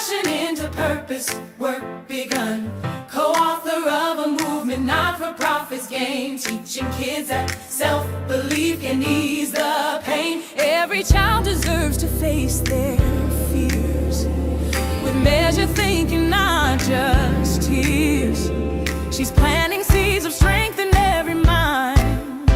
passion into purpose, work begun. Co-author of a movement, not-for-profits gain, teaching kids that self-belief can ease the pain. Every child deserves to face their fears with measured thinking, not just tears. She's planting seeds of strength in every mind.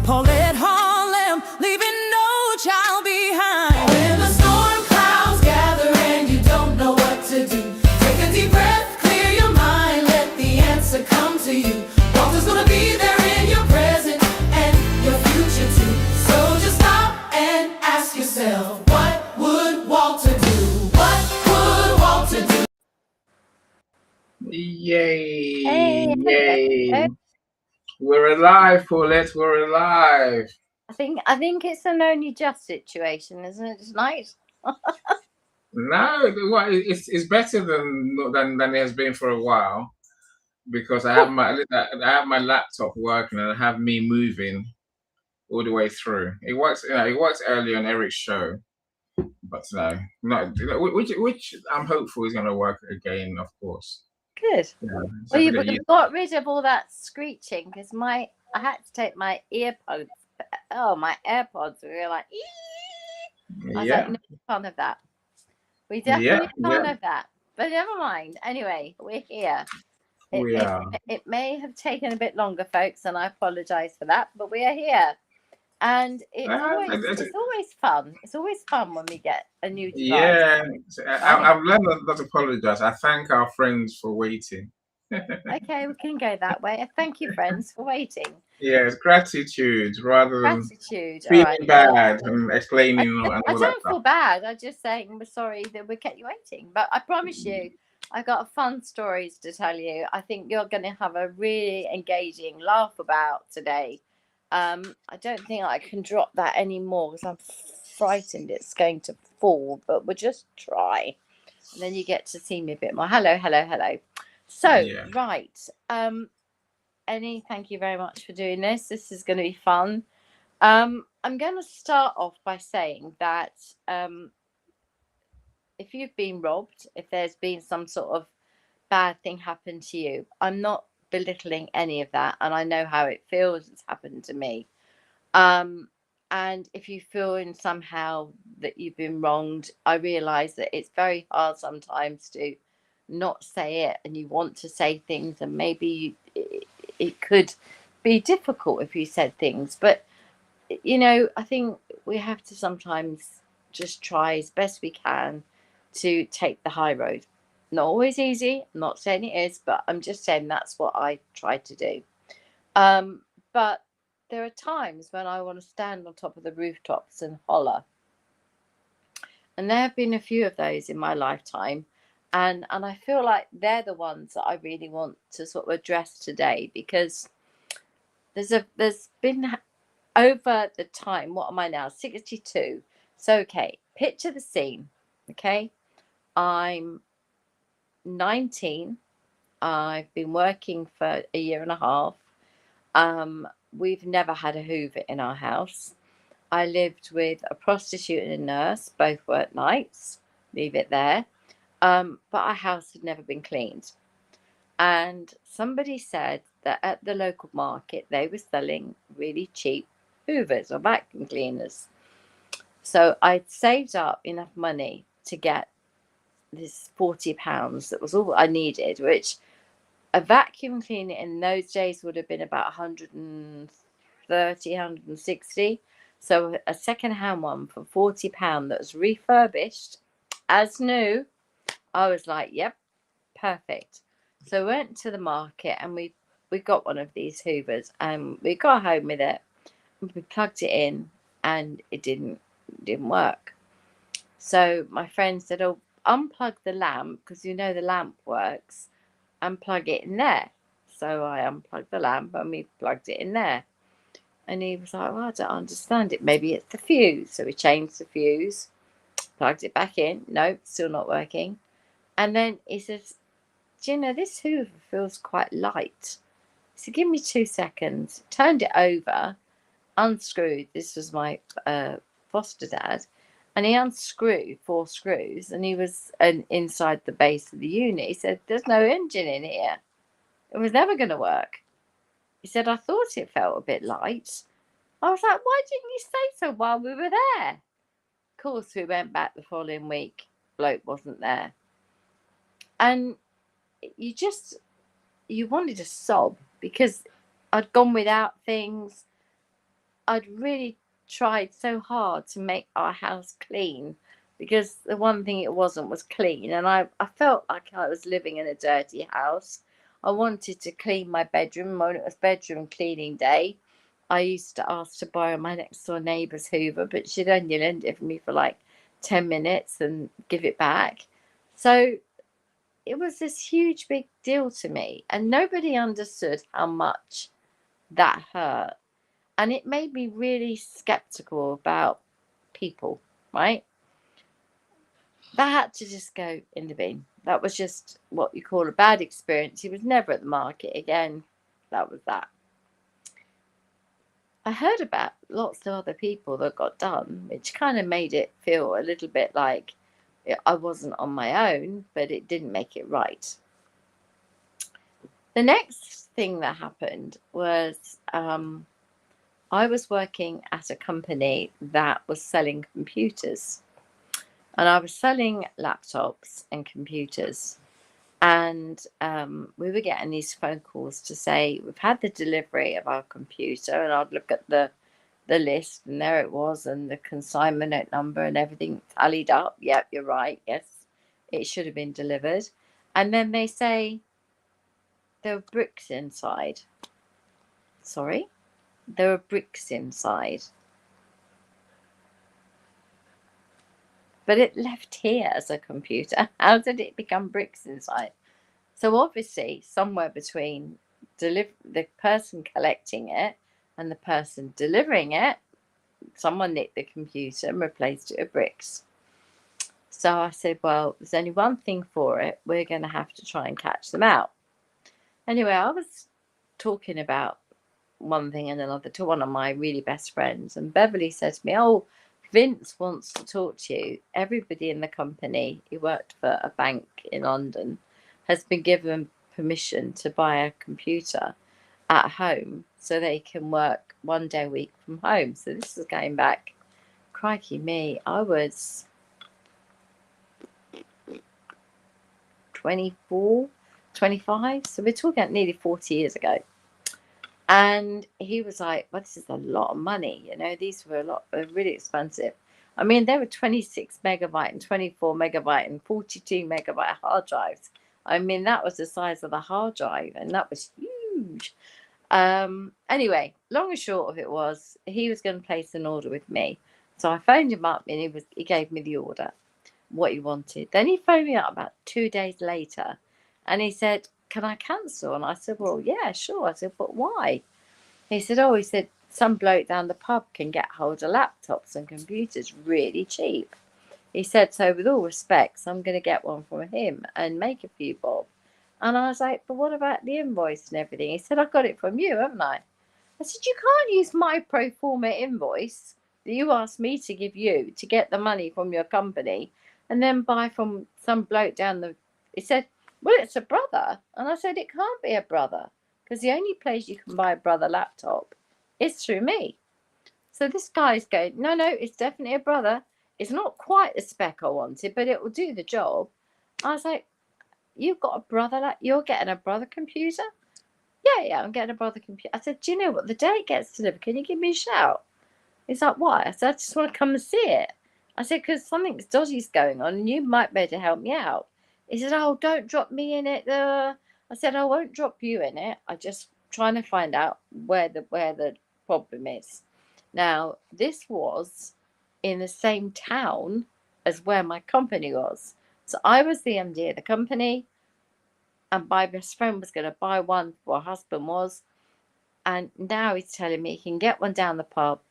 Paulette Harlem, leaving no child behind. When the storm clouds gather and you don't know what to do, take a deep breath, clear your mind, let the answer come to you. Walter's gonna be there in your present and your future too. So just stop and ask yourself, what would Walter do? What would Walter do? Yay! Hey, Yay! We're alive, Paulette. We're alive. I think it's an only just situation, isn't it? It's nice. No, well, it's better than it has been for a while, because I have my laptop working and I have me moving all the way through. It works. It works early on Eric's show, but no, not which I'm hopeful is going to work again, of course. Good. Yeah, Well, you got rid of all that screeching because I had to take my earpods. Oh, my AirPods were like, ee! I was like, no fun of that. We definitely can't have that. But never mind. Anyway, we're here. It may have taken a bit longer, folks, and I apologize for that, but we are here. And it's always fun. It's always fun when we get a new device. Yeah, I've learned not to apologize. I thank our friends for waiting. Okay, we can go that way. Thank you, friends, for waiting. Yes, gratitude rather than gratitude. Feeling bad and explaining. I don't feel bad. I'm just saying we're sorry that we kept you waiting. But I promise you, I've got fun stories to tell you. I think you're going to have a really engaging laugh about today. I don't think I can drop that anymore because I'm frightened it's going to fall. But we'll just try, and then you get to see me a bit more. Hello. So right, Annie, thank you very much for doing this. This is going to be fun. I'm going to start off by saying that if you've been robbed, if there's been some sort of bad thing happen to you, I'm not belittling any of that, and I know how it feels. It's happened to me. And if you feel in somehow that you've been wronged, I realize that it's very hard sometimes to not say it, and you want to say things, and maybe it could be difficult if you said things, but I think we have to sometimes just try as best we can to take the high road. Not always easy. I'm not saying it is, but I'm just saying that's what I try to do. But there are times when I want to stand on top of the rooftops and holler. And there have been a few of those in my lifetime. And I feel like they're the ones that I really want to sort of address today, because there's been over the time, what am I now? 62. So, okay, picture the scene. Okay, I'm 19. I've been working for a year and a half. We've never had a Hoover in our house. I lived with a prostitute and a nurse, both worked nights, leave it there. But our house had never been cleaned. And somebody said that at the local market, they were selling really cheap Hoovers or vacuum cleaners. So I'd saved up enough money to get this £40. That was all I needed, which a vacuum cleaner in those days would have been about 130, 160. So a second-hand one for £40 that was refurbished as new, I was like, yep, perfect. So I went to the market and we got one of these Hoovers, and we got home with it. We plugged it in and it didn't work. So my friend said, oh, unplug the lamp, because the lamp works, and plug it in there. So I unplugged the lamp and we plugged it in there. And he was like, well, I don't understand it. Maybe it's the fuse. So we changed the fuse, plugged it back in. Nope, still not working. And then he says, do you know, this Hoover feels quite light. So give me 2 seconds. Turned it over, unscrewed. This was my foster dad. And he unscrewed 4 screws, and he was inside the base of the unit. He said, "There's no engine in here. It was never going to work." He said, "I thought it felt a bit light." I was like, "Why didn't you say so while we were there?" Of course, we went back the following week. Bloke wasn't there. And you wanted to sob, because I'd gone without things. I'd really tried so hard to make our house clean, because the one thing it wasn't was clean. And I felt like I was living in a dirty house. I wanted to clean my bedroom. When it was bedroom cleaning day, I used to ask to borrow my next door neighbour's Hoover, but she'd only lend it for me for like 10 minutes and give it back. So it was this huge big deal to me, and nobody understood how much that hurt. And it made me really skeptical about people, right? That had to just go in the bin. That was just what you call a bad experience. He was never at the market again. That was that. I heard about lots of other people that got done, which kind of made it feel a little bit like I wasn't on my own, but it didn't make it right. The next thing that happened was I was working at a company that was selling computers, and I was selling laptops and computers. And we were getting these phone calls to say, "We've had the delivery of our computer," and I'd look at the list, and there it was, and the consignment note number and everything tallied up. Yep, you're right. Yes, it should have been delivered. And then they say, "There were bricks inside." Sorry? There were bricks inside. But it left here as a computer. How did it become bricks inside? So obviously, somewhere between the person collecting it and the person delivering it, someone nicked the computer and replaced it with bricks. So I said, "Well, there's only one thing for it. We're going to have to try and catch them out." Anyway, I was talking about one thing and another to one of my really best friends, and Beverly said to me, "Oh, Vince wants to talk to you. Everybody in the company," he worked for a bank in London, "has been given permission to buy a computer at home so they can work 1 day a week from home." So this is going back, crikey me, I was 24, 25. So we're talking nearly 40 years ago. And he was like, "Well, this is a lot of money. These were really expensive." I mean, they were 26 megabyte and 24 megabyte and 42 megabyte hard drives. I mean, that was the size of the hard drive, and that was huge. Anyway, long and short of it was, he was going to place an order with me. So I phoned him up, and he gave me the order, what he wanted. Then he phoned me up about 2 days later, and he said, "Can I cancel?" And I said, "Well, yeah, sure." I said, "But why?" He said, "Oh," he said, "some bloke down the pub can get hold of laptops and computers really cheap." He said, "So with all respects, I'm going to get one from him and make a few bob." And I was like, "But what about the invoice and everything?" He said, "I got it from you, haven't I?" I said, "You can't use my pro forma invoice that you asked me to give you to get the money from your company and then buy from some bloke down the..." He said, "Well, it's a brother." And I said, "It can't be a brother, because the only place you can buy a brother laptop is through me." So this guy's going, "No, no, it's definitely a brother. It's not quite the spec I wanted, but it will do the job." I was like, "You've got a brother, you're getting a brother computer?" Yeah, I'm getting a brother computer." I said, "Do you know what? The day it gets delivered, can you give me a shout?" He's like, "Why?" I said, "I just want to come and see it." I said, "Because something's dodgy's going on and you might be able to help me out." He said, "Oh, don't drop me in it." I said, "I won't drop you in it. I'm just trying to find out where the problem is." Now, this was in the same town as where my company was. So I was the MD of the company, and my best friend was going to buy one for her husband was. And now he's telling me he can get one down the pub,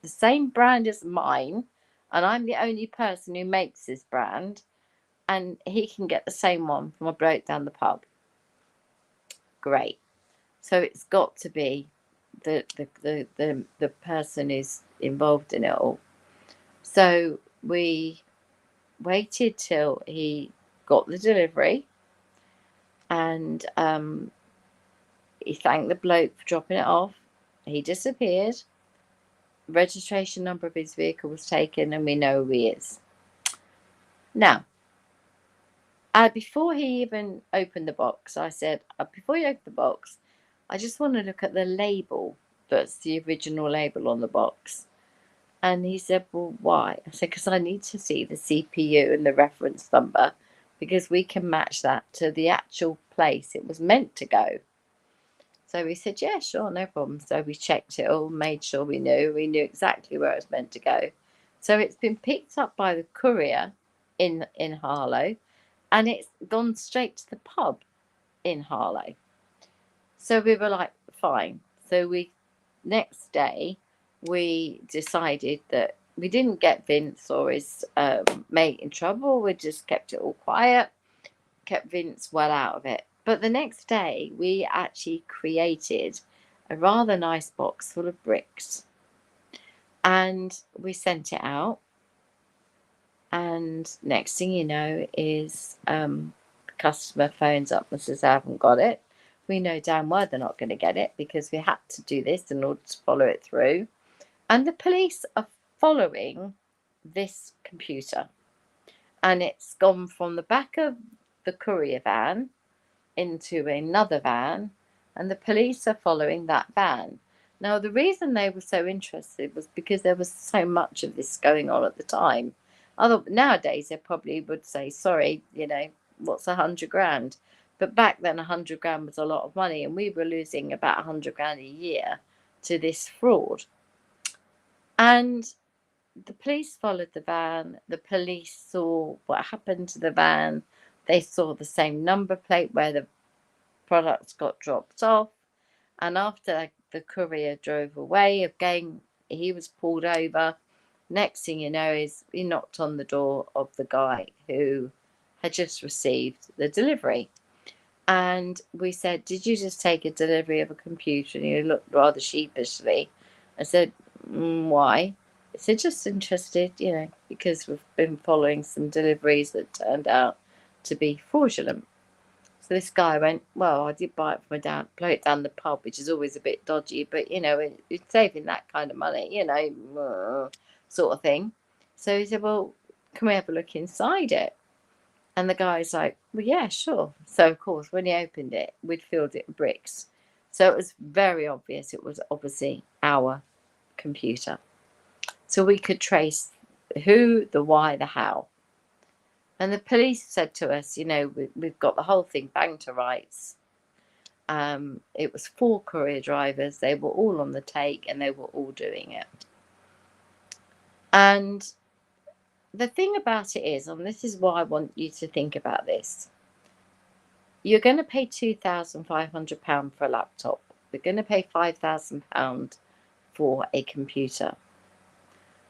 the same brand as mine, and I'm the only person who makes this brand, and he can get the same one from a bloke down the pub. Great. So it's got to be the person who's involved in it all. So we waited till he got the delivery, and he thanked the bloke for dropping it off. He disappeared. Registration number of his vehicle was taken, and we know who he is. Now, before he even opened the box, I said, before you open the box, I just want to look at the label. That's the original label on the box. And he said, well, why? I said, because I need to see the CPU and the reference number, because we can match that to the actual place it was meant to go. So we said, yeah, sure, no problem. So we checked it all, made sure we knew exactly where it was meant to go. So it's been picked up by the courier in Harlow, and it's gone straight to the pub in Harlow. So we were like, fine. So next day, we decided that we didn't get Vince or his mate in trouble. We just kept it all quiet, kept Vince well out of it. But the next day, we actually created a rather nice box full of bricks, and we sent it out. And next thing you know is the customer phones up and says, I haven't got it. We know damn well they're not going to get it, because we had to do this in order to follow it through. And the police are following this computer, and it's gone from the back of the courier van into another van, and the police are following that van. Now, the reason they were so interested was because there was so much of this going on at the time. Nowadays, they probably would say, sorry, what's 100 grand? But back then, 100 grand was a lot of money, and we were losing about 100 grand a year to this fraud. And the police followed the van. The police saw what happened to the van. They saw the same number plate where the products got dropped off. And after the courier drove away, again, he was pulled over. Next thing you know is he knocked on the door of the guy who had just received the delivery. And we said, did you just take a delivery of a computer? And he looked rather sheepishly. I said, why? He said, just interested, because we've been following some deliveries that turned out to be fraudulent. So this guy went, well, I did buy it from a bloke down the pub, which is always a bit dodgy, but, it's saving that kind of money, sort of thing. So he said, well, can we have a look inside it? And the guy's like, well, yeah, sure. So, of course, when he opened it, we'd filled it with bricks. So it was very obvious it was obviously our computer. So we could trace who, the why, the how. And the police said to us, we've got the whole thing banged to rights. It was 4 courier drivers. They were all on the take, and they were all doing it. And the thing about it is, and this is why I want you to think about this, you're going to pay £2,500 for a laptop. We're going to pay £5,000 for a computer.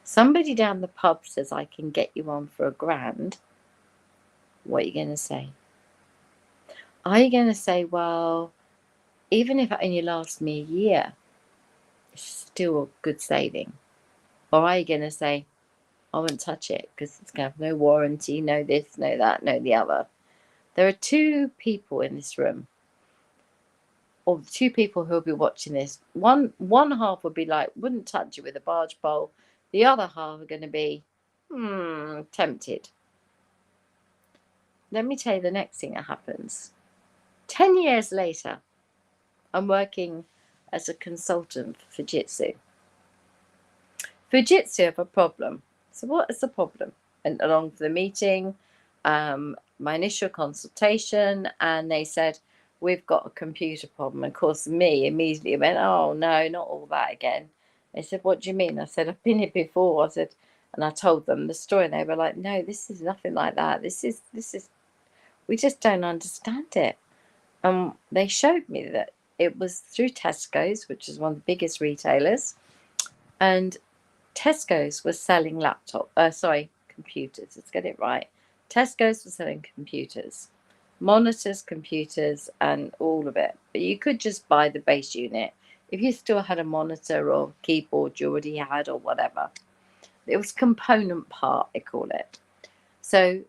Somebody down the pub says, I can get you one for £1,000. What are you going to say? Are you going to say, well, even if it only lasts me a year, it's still a good saving? Or are you going to say, I won't touch it because it's going to have no warranty, no this, no that, no the other? There are 2 people in this room, or 2 people who will be watching this. One half will be like, wouldn't touch it with a barge pole. The other half are going to be, tempted. Let me tell you the next thing that happens. 10 years later, I'm working as a consultant for Fujitsu. Fujitsu have a problem. So what is the problem? And along for the meeting, my initial consultation, and they said, we've got a computer problem. And of course, me immediately went, oh, no, not all that again. They said, what do you mean? I said, I've been here before. I said, and I told them the story, and they were like, no, this is nothing like that. This is, we just don't understand it. They showed me that it was through Tesco's, which is one of the biggest retailers, and Tesco's was selling computers. Let's get it right. Tesco's was selling computers, monitors, computers, and all of it. But you could just buy the base unit if you still had a monitor or keyboard you already had or whatever. It was component part, they call it. So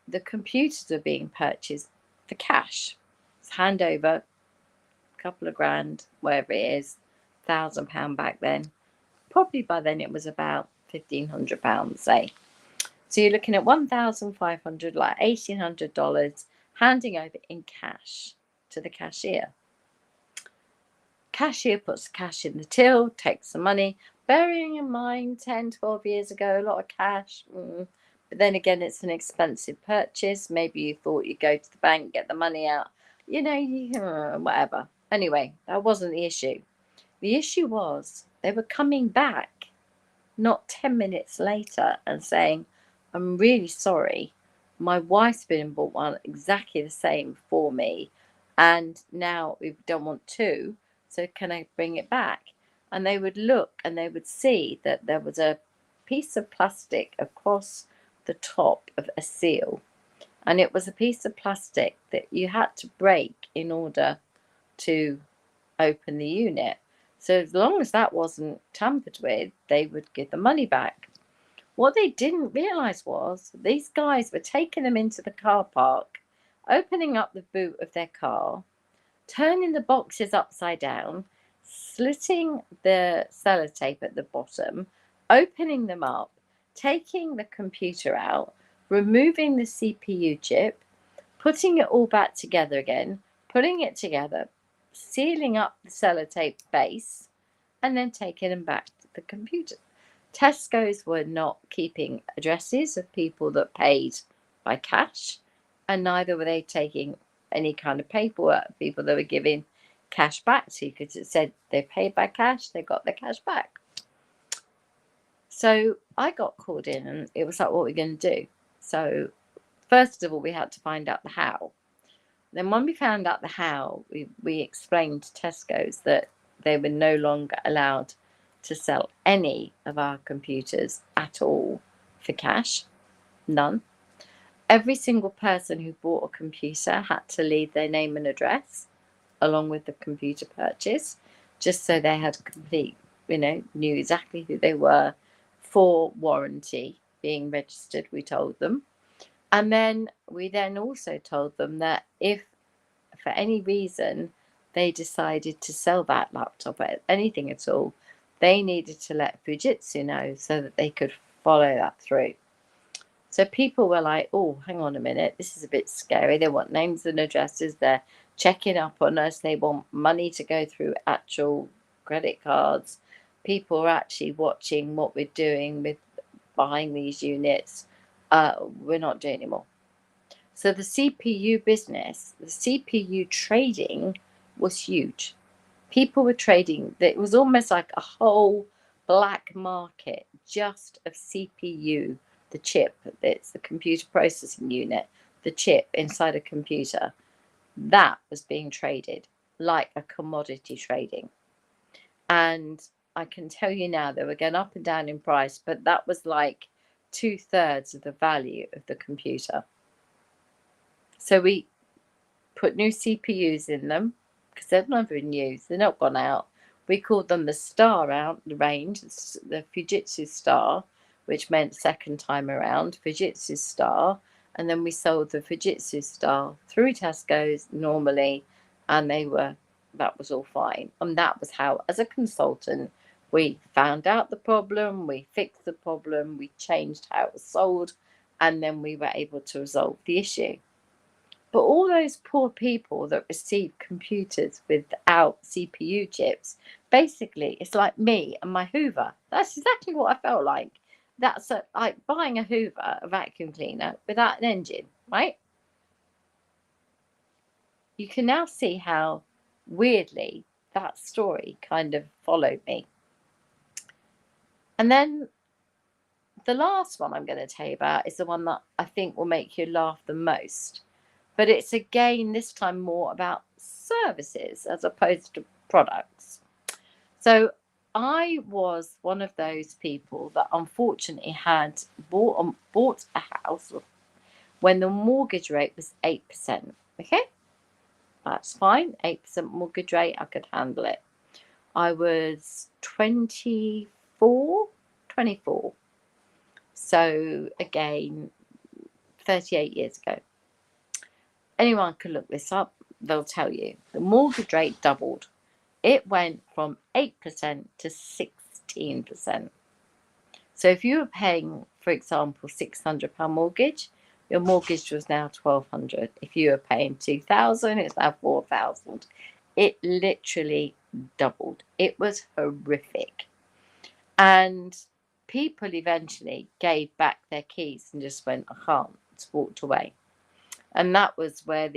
the computers are being purchased for cash. It's hand over, a couple of grand, whatever it is, £1,000 back then. Probably by then it was about £1,500, say. So you're looking at $1,500, like $1,800, handing over in cash to the cashier. Cashier puts the cash in the till, takes the money. Bearing in mind, 10, 12 years ago, a lot of cash. But then again, it's an expensive purchase. Maybe you thought you'd go to the bank, get the money out, whatever. Anyway, that wasn't the issue. The issue was they were coming back not 10 minutes later and saying, I'm really sorry. My wife's been and bought one exactly the same for me. And now we don't want two. So can I bring it back? And they would look and they would see that there was a piece of plastic across the top of a seal. And it was a piece of plastic that you had to break in order to open the unit. So as long as that wasn't tampered with, they would give the money back. What they didn't realise was these guys were taking them into the car park, opening up the boot of their car, turning the boxes upside down, slitting the sellotape at the bottom, opening them up, taking the computer out, removing the CPU chip, putting it all back together again, putting it together, sealing up the sellotape base, and then taking them back to the computer. Tesco's were not keeping addresses of people that paid by cash, and neither were they taking any kind of paperwork of people that were giving cash back to you, because it said they paid by cash, they got their cash back. So I got called in and it was like, what are we going to do? So first of all, we had to find out the how. Then when we found out the how, we explained to Tesco's that they were no longer allowed to sell any of our computers at all for cash. None. Every single person who bought a computer had to leave their name and address along with the computer purchase, just so they had complete, knew exactly who they were for warranty being registered, we told them. And then we also told them that if for any reason they decided to sell that laptop or anything at all, they needed to let Fujitsu know so that they could follow that through. So people were like, oh, hang on a minute, this is a bit scary. They want names and addresses. They're checking up on us. They want money to go through actual credit cards. People are actually watching what we're doing with buying these units. We're not doing anymore. So the CPU business, the CPU trading was huge. People were trading. It was almost like a whole black market just of CPU, the chip. It's the computer processing unit, the chip inside a computer. That was being traded like a commodity trading. And I can tell you now, they were going up and down in price, but that was like 2/3 of the value of the computer. So we put new CPUs in them because they've never been used. They're not gone out. We called them the Star range, the Fujitsu Star, which meant second time around, Fujitsu Star. And then we sold the Fujitsu Star through Tesco's normally, and that was all fine. And that was how, as a consultant, we found out the problem, we fixed the problem, we changed how it was sold, and then we were able to resolve the issue. But all those poor people that received computers without CPU chips, basically, it's like me and my Hoover. That's exactly what I felt like. That's like buying a Hoover, a vacuum cleaner, without an engine, right? You can now see how weirdly that story kind of followed me. And then the last one I'm going to tell you about is the one that I think will make you laugh the most. But it's again, this time more about services as opposed to products. So I was one of those people that unfortunately had bought a house when the mortgage rate was 8%. Okay, that's fine. 8% mortgage rate, I could handle it. I was 24. So again, 38 years ago. Anyone can look this up. They'll tell you the mortgage rate doubled. It went from 8% to 16%. So if you were paying, for example, £600 mortgage, your mortgage was now £1,200. If you were paying £2,000, it's now £4,000. It literally doubled. It was horrific. And people eventually gave back their keys and just went, I can't, just walked away. And that was where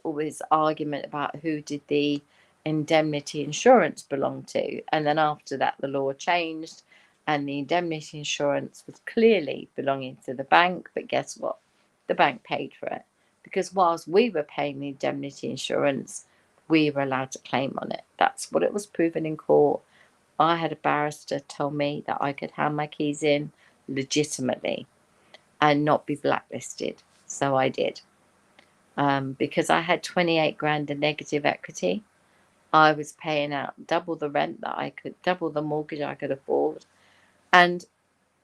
always argument about who did the indemnity insurance belong to. And then after that, the law changed and the indemnity insurance was clearly belonging to the bank. But guess what? The bank paid for it, because whilst we were paying the indemnity insurance, we were allowed to claim on it. That's what it was proven in court. I had a barrister tell me that I could hand my keys in legitimately and not be blacklisted. So I did. Because I had 28 grand in negative equity. I was paying out double the rent that I could, double the mortgage I could afford. And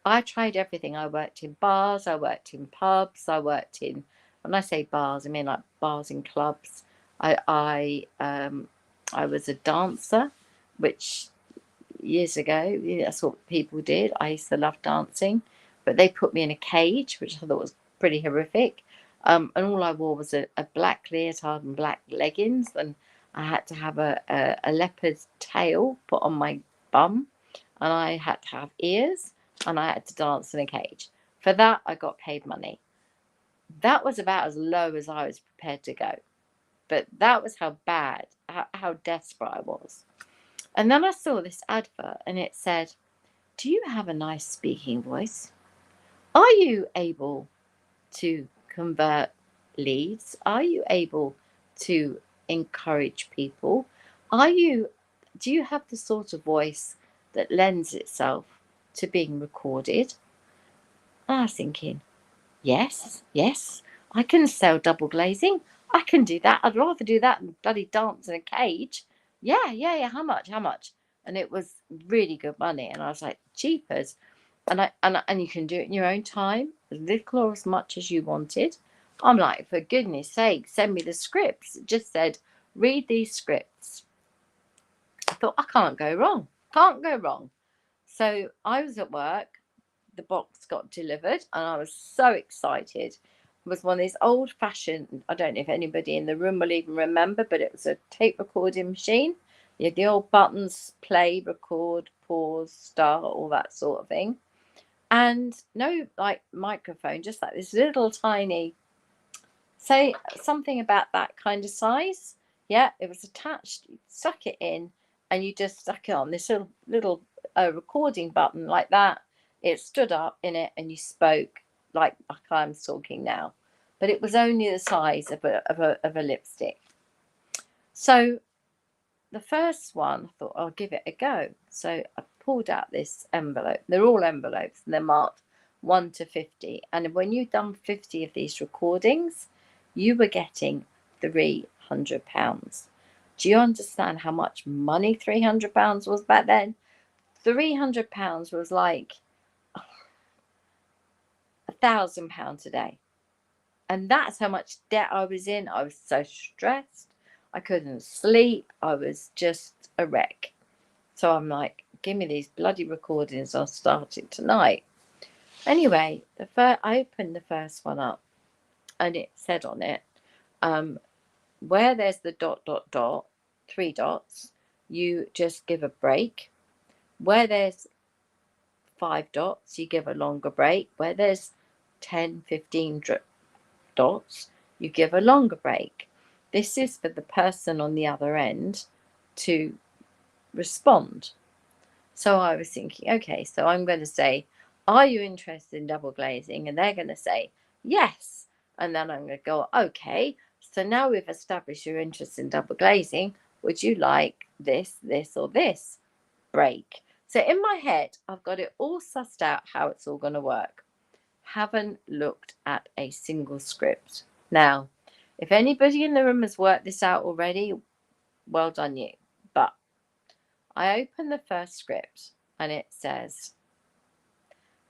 I tried everything. I worked in bars, I worked in pubs, I worked in, when I say bars, I mean like bars and clubs. I was a dancer, which years ago, that's what people did. I used to love dancing, but they put me in a cage, which I thought was pretty horrific. And all I wore was a black leotard and black leggings, and I had to have a leopard's tail put on my bum, and I had to have ears, and I had to dance in a cage. For that, I got paid money. That was about as low as I was prepared to go. But that was how bad, how desperate I was. And then I saw this advert and it said, do you have a nice speaking voice? Are you able to convert leads? Are you able to encourage people? Do you have the sort of voice that lends itself to being recorded? And I was thinking, yes, I can sell double glazing. I can do that. I'd rather do that than bloody dance in a cage. Yeah. How much? And it was really good money. And I was like, jeepers. And you can do it in your own time, as little or as much as you wanted. I'm like, for goodness sake, send me the scripts. It just said, read these scripts. I thought, I can't go wrong. So I was at work. The box got delivered and I was so excited. It was one of these old-fashioned, I don't know if anybody in the room will even remember, but it was a tape recording machine. You had the old buttons, play, record, pause, start, all that sort of thing. And no like microphone, just like this little tiny, say something about that kind of size. Yeah, it was attached. You stuck it in and you just stuck it on this little recording button like that. It stood up in it and you spoke like I'm talking now, but it was only the size of a lipstick. So the first one, I thought I'll give it a go. So I pulled out this envelope. They're all envelopes and they're marked 1 to 50. And when you've done 50 of these recordings, you were getting £300. Do you understand how much money £300 was back then? £300 was like £1,000 a day. And that's how much debt I was in. I was so stressed. I couldn't sleep. I was just a wreck. So I'm like, give me these bloody recordings. I'll start it tonight. Anyway, I opened the first one up and it said on it, where there's the ... 3 dots, you just give a break. Where there's 5 dots, you give a longer break. Where there's 10, 15 dots, you give a longer break. This is for the person on the other end to respond. So I was thinking, okay, so I'm going to say, are you interested in double glazing? And they're going to say, yes. And then I'm going to go, okay, so now we've established your interest in double glazing. Would you like this, or this break? So in my head, I've got it all sussed out how it's all going to work. Haven't looked at a single script. Now, if anybody in the room has worked this out already, well done you. But I open the first script and it says,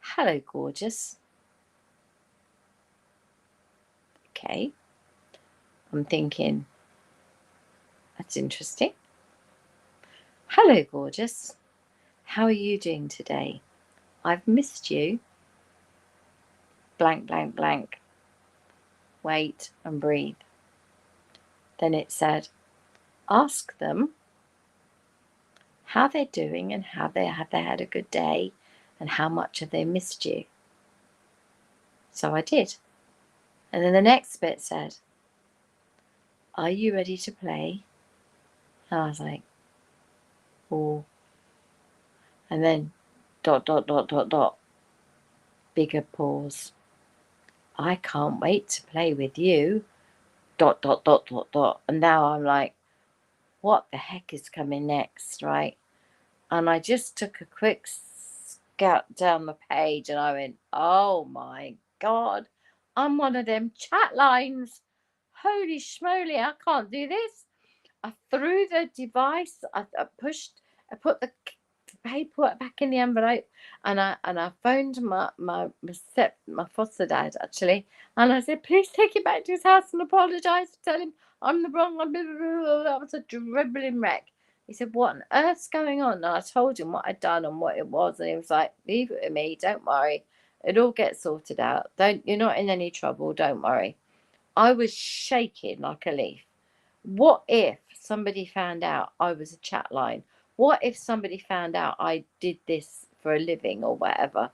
hello, gorgeous. Okay. I'm thinking, that's interesting. Hello, gorgeous. How are you doing today? I've missed you. Blank, blank, blank. Wait and breathe. Then it said, ask them how they're doing and have they had a good day and how much have they missed you. So I did. And then the next bit said, are you ready to play? And I was like, oh. And then ... Bigger pause. I can't wait to play with you ... And now I'm like, what the heck is coming next, right? And I just took a quick scout down the page and I went, oh my God, I'm one of them chat lines. Holy schmoly, I can't do this. I threw the device, I put the paperwork back in the envelope, and I phoned my foster dad actually, and I said, please take it back to his house and apologise. Tell him I'm the wrong one. That was a dribbling wreck. He said, what on earth's going on? And I told him what I'd done and what it was, and he was like, leave it with me, don't worry, it all gets sorted out. You're not in any trouble, don't worry. I was shaking like a leaf. What if somebody found out I was a chat line? What if somebody found out I did this for a living or whatever?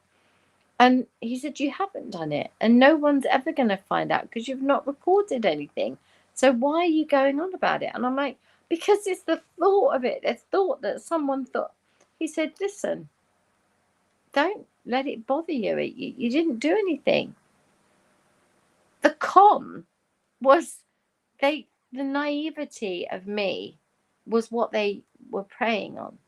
And he said, you haven't done it. And no one's ever going to find out because you've not recorded anything. So why are you going on about it? And I'm like, because it's the thought of it. The thought that someone thought. He said, listen, don't let it bother you. You didn't do anything. The con was the naivety of me was what they were preying on.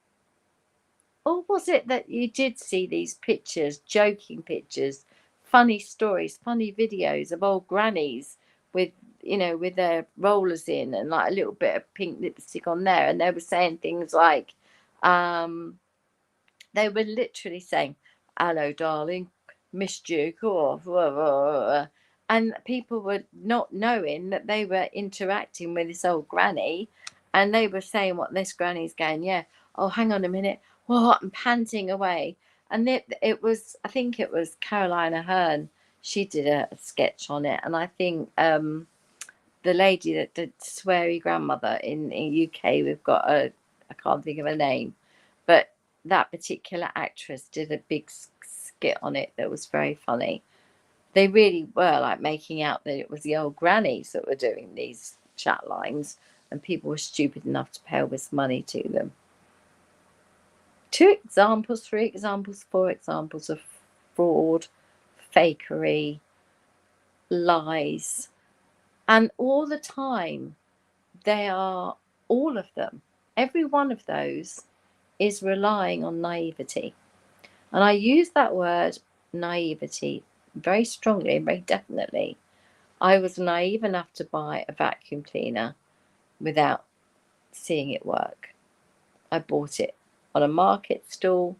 Or was it that you did see these pictures, joking pictures, funny stories, funny videos of old grannies with, with their rollers in and like a little bit of pink lipstick on there, and they were saying things like, they were literally saying, hello, darling, missed you, and people were not knowing that they were interacting with this old granny, and they were saying what this granny's going, yeah, oh, hang on a minute, what, and panting away. And it was, I think it was Caroline Aherne, she did a sketch on it, and I think the lady that did Sweary Grandmother in UK, we've got I can't think of her name, but that particular actress did a big skit on it that was very funny. They really were like making out that it was the old grannies that were doing these chat lines, and people were stupid enough to pay all this money to them. 2 examples, 3 examples, 4 examples of fraud, fakery, lies, and all the time they are, all of them, every one of those is relying on naivety. And I use that word naivety very strongly and very definitely. I was naive enough to buy a vacuum cleaner without seeing it work. I bought it on a market stall.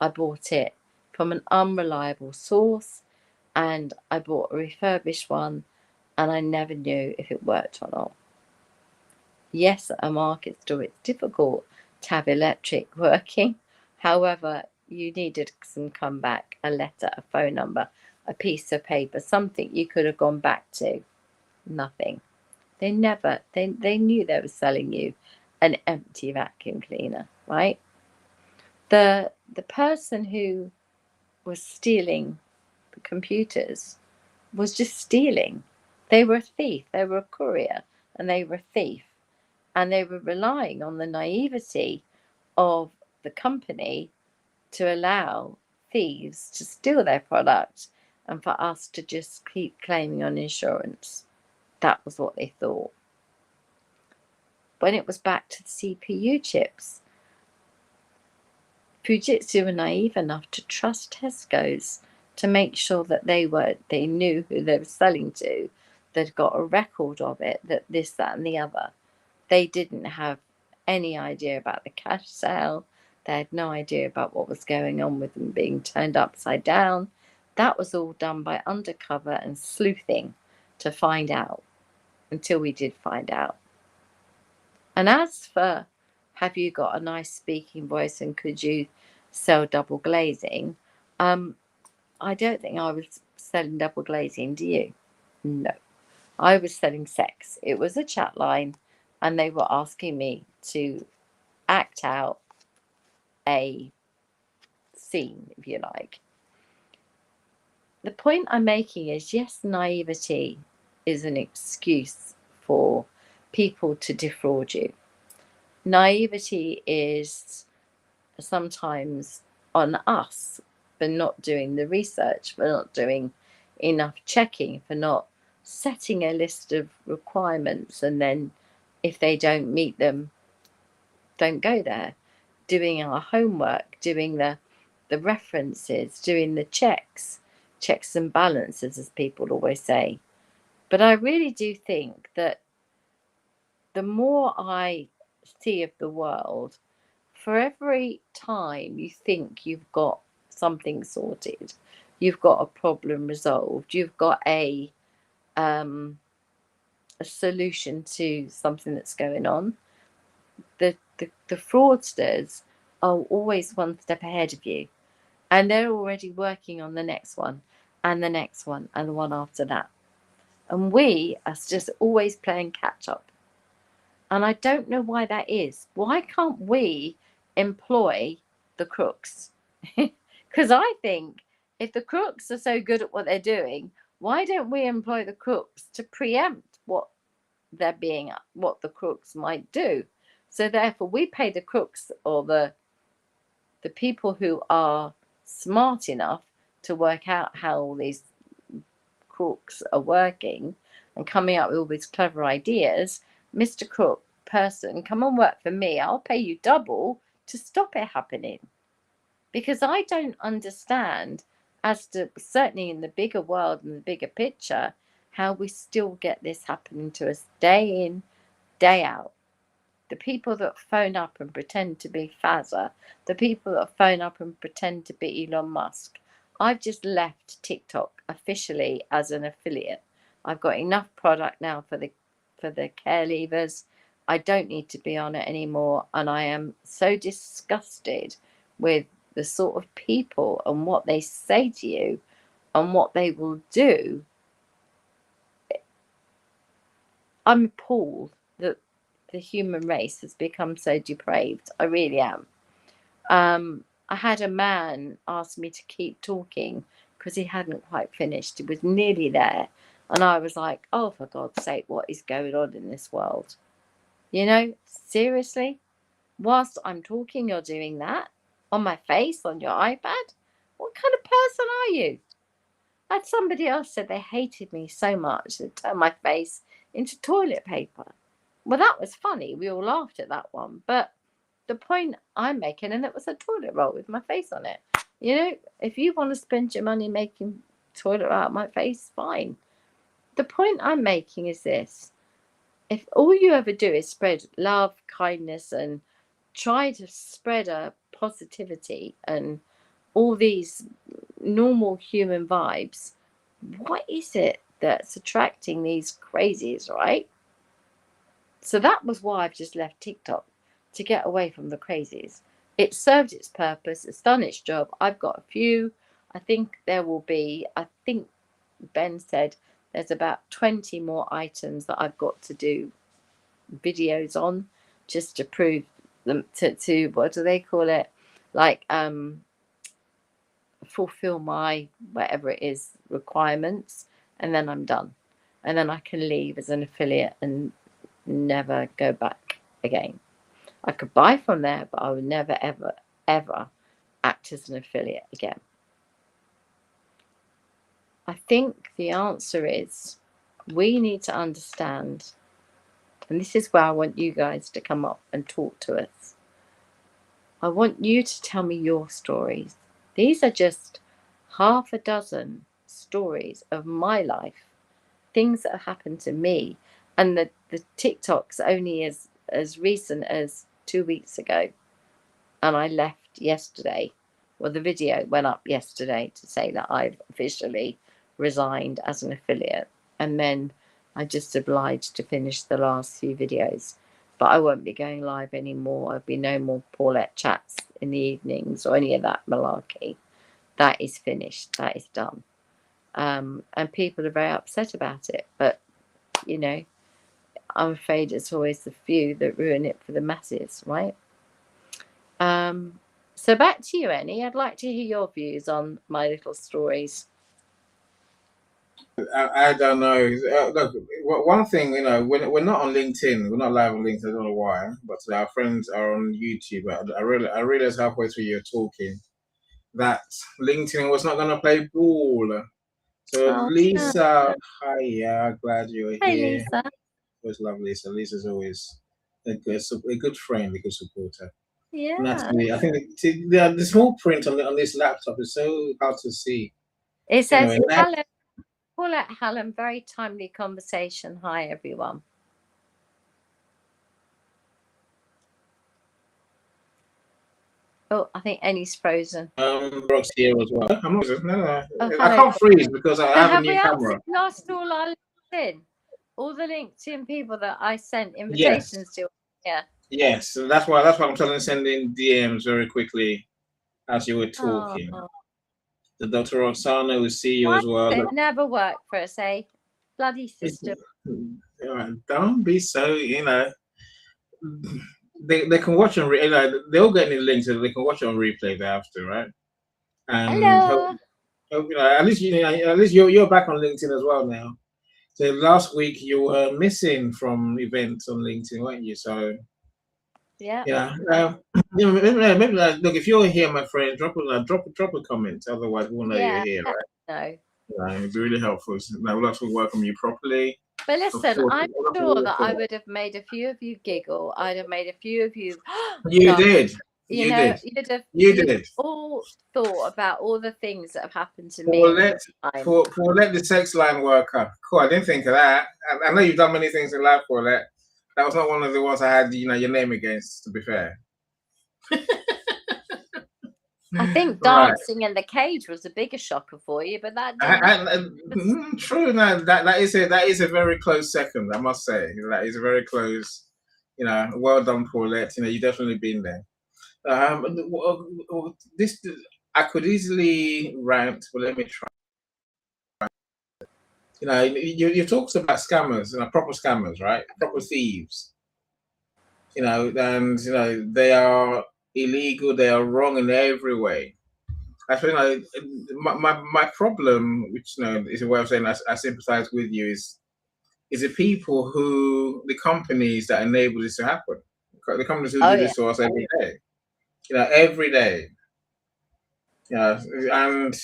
I bought it from an unreliable source, and I bought a refurbished one, and I never knew if it worked or not. Yes, at a market store it's difficult to have electric working. However, you needed some comeback, a letter, a phone number, a piece of paper, something you could have gone back to. Nothing. They knew they were selling you an empty vacuum cleaner, right? The person who was stealing the computers was just stealing. They were a thief. They were a courier, and they were a thief. And they were relying on the naivety of the company to allow thieves to steal their product and for us to just keep claiming on insurance. That was what they thought. When it was back to the CPU chips, Fujitsu were naive enough to trust Tesco's to make sure that they knew who they were selling to, they'd got a record of it, that this, that, and the other. They didn't have any idea about the cash sale. They had no idea about what was going on with them being turned upside down. That was all done by undercover and sleuthing. to find out until we did find out. And as for, have you got a nice speaking voice and could you sell double glazing? I don't think I was selling double glazing, do you? No. I was selling sex. It was a chat line and they were asking me to act out a scene, if you like. The point I'm making is, yes, naivety is an excuse for people to defraud you. Naivety is sometimes on us for not doing the research, for not doing enough checking, for not setting a list of requirements, and then if they don't meet them, don't go there. Doing our homework, doing the references, doing the checks and balances, as people always say. But I really do think that the more I see of the world, for every time you think you've got something sorted, you've got a problem resolved, you've got a solution to something that's going on, the fraudsters are always one step ahead of you, and they're already working on the next one and the next one and the one after that, and we are just always playing catch up. And I don't know why that is. Why can't we employ the crooks? Because I think if the crooks are so good at what they're doing, why don't we employ the crooks to preempt what the crooks might do? So therefore we pay the crooks, or the people who are smart enough to work out how all these crooks are working and coming up with all these clever ideas. Mr. Crook person, come and work for me. I'll pay you double to stop it happening. Because I don't understand, as to, certainly in the bigger world and the bigger picture, how we still get this happening to us day in, day out. The people that phone up and pretend to be Fazza, the people that phone up and pretend to be Elon Musk. I've just left TikTok officially as an affiliate. I've got enough product now for the care leavers. I don't need to be on it anymore, and I am so disgusted with the sort of people and what they say to you and what they will do. I'm appalled that the human race has become so depraved. I really am. I had a man ask me to keep talking because he hadn't quite finished. He was nearly there. And I was like, oh, for God's sake, what is going on in this world? You know, seriously? Whilst I'm talking, you're doing that? On my face, on your iPad? What kind of person are you? I had somebody else said they hated me so much they turned my face into toilet paper. Well, that was funny. We all laughed at that one. But the point I'm making, and it was a toilet roll with my face on it. You know, if you want to spend your money making toilet roll out my face, fine. The point I'm making is this. If all you ever do is spread love, kindness, and try to spread a positivity and all these normal human vibes, what is it that's attracting these crazies, right? So that was why I've just left TikTok, to get away from the crazies. It served its purpose. It's done its job. I've got a few. I think Ben said there's about 20 more items that I've got to do videos on, just to prove them to what do they call it? Like fulfill my whatever it is requirements, and then I'm done. And then I can leave as an affiliate and never go back again. I could buy from there, but I would never, ever, ever act as an affiliate again. I think the answer is we need to understand, and this is where I want you guys to come up and talk to us. I want you to tell me your stories. These are just half a dozen stories of my life, things that have happened to me, and the TikTok's only as recent as 2 weeks ago, and I left yesterday. Well, the video went up yesterday to say that I've officially resigned as an affiliate. and then I just obliged to finish the last few videos. But I won't be going live anymore. There'll be no more Paulette chats in the evenings or any of that malarkey. That is finished. That is done. And people are very upset about it. But, you know, I'm afraid it's always the few that ruin it for the masses, right? So back to you, Annie. I'd like to hear your views on my little stories. I don't know. Look, one thing, you know, we're not on LinkedIn. We're not live on LinkedIn. I don't know why, but our friends are on YouTube. I realized halfway through you're talking that LinkedIn was not going to play ball. So Oh, Lisa, hi, yeah, glad you're hey, here. Lisa. Always love Lisa. Lisa's always a good friend, a good supporter. Yeah. Natalie, I think the small print on this laptop is so hard to see. It says, Anyway, hello, Paulette Hallam, very timely conversation. Hi, everyone. Oh, I think Annie's frozen. Rock's here as well. I'm not. No. Oh, I hello. can't freeze because I So have a have new we camera. lost all our LinkedIn? All the LinkedIn people that I sent Yes, invitations to? Yeah. yes. So that's why I'm trying to send in DMs very quickly as you were talking. Oh, The Dr. Roxana will see you why as well. does it never work for us, eh? Bloody system. Don't be so, you know. They can watch on you know, they'll get any links so they can watch it on replay if they have to, right? And Hello. hope, you know, at least you're back on LinkedIn as well now. So last week you were missing from events on LinkedIn, weren't you? So Yeah. yeah, you know, maybe look, if you're here, my friend, drop a comment. Otherwise, we'll know you're here, right? No. Yeah, it'd be really helpful. I would like to welcome you properly. But listen, Course, I'm sure that I would have made a few of you giggle. I'd have made a few of you. You did. You You know, did. you'd have all thought about all the things that have happened to me. Paulette, the sex line worker. Cool. I didn't think of that. I know you've done many things in life, Paulette. That was not one of the ones I had, you know, your name against. To be fair. I think Right. dancing in the cage was a bigger shocker for you, but that true. No, that is a very close second. I must say that is a very close. You know, well done, Paulette. You know, you've definitely been there. This I could easily rant, but let me try. You know, you talked about scammers, you know, proper scammers, right? Proper thieves. You know, and you know they are illegal. They are wrong in every way. I think my problem, which you know is a way of saying I sympathise with you, is the people who the companies that enable this to happen. The companies who do this to us every day. You know, every day. Yeah, and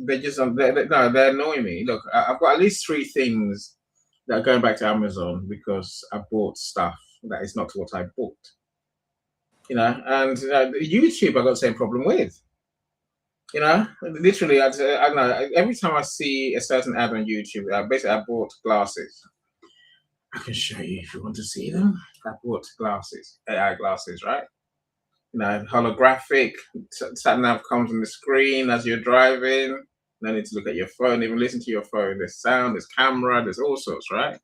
they just they annoy me. Look, I've got at least three things that are going back to Amazon because I bought stuff that is not what I bought. You know, and YouTube I got the same problem with. You know, literally, I don't know. Every time I see a certain ad on YouTube, basically I bought glasses. I can show you if you want to see them. I bought glasses, AI glasses, right? You know, holographic. Sat nav comes on the screen as you're driving. No need to look at your phone, even listen to your phone. There's sound, there's camera, there's all sorts, right?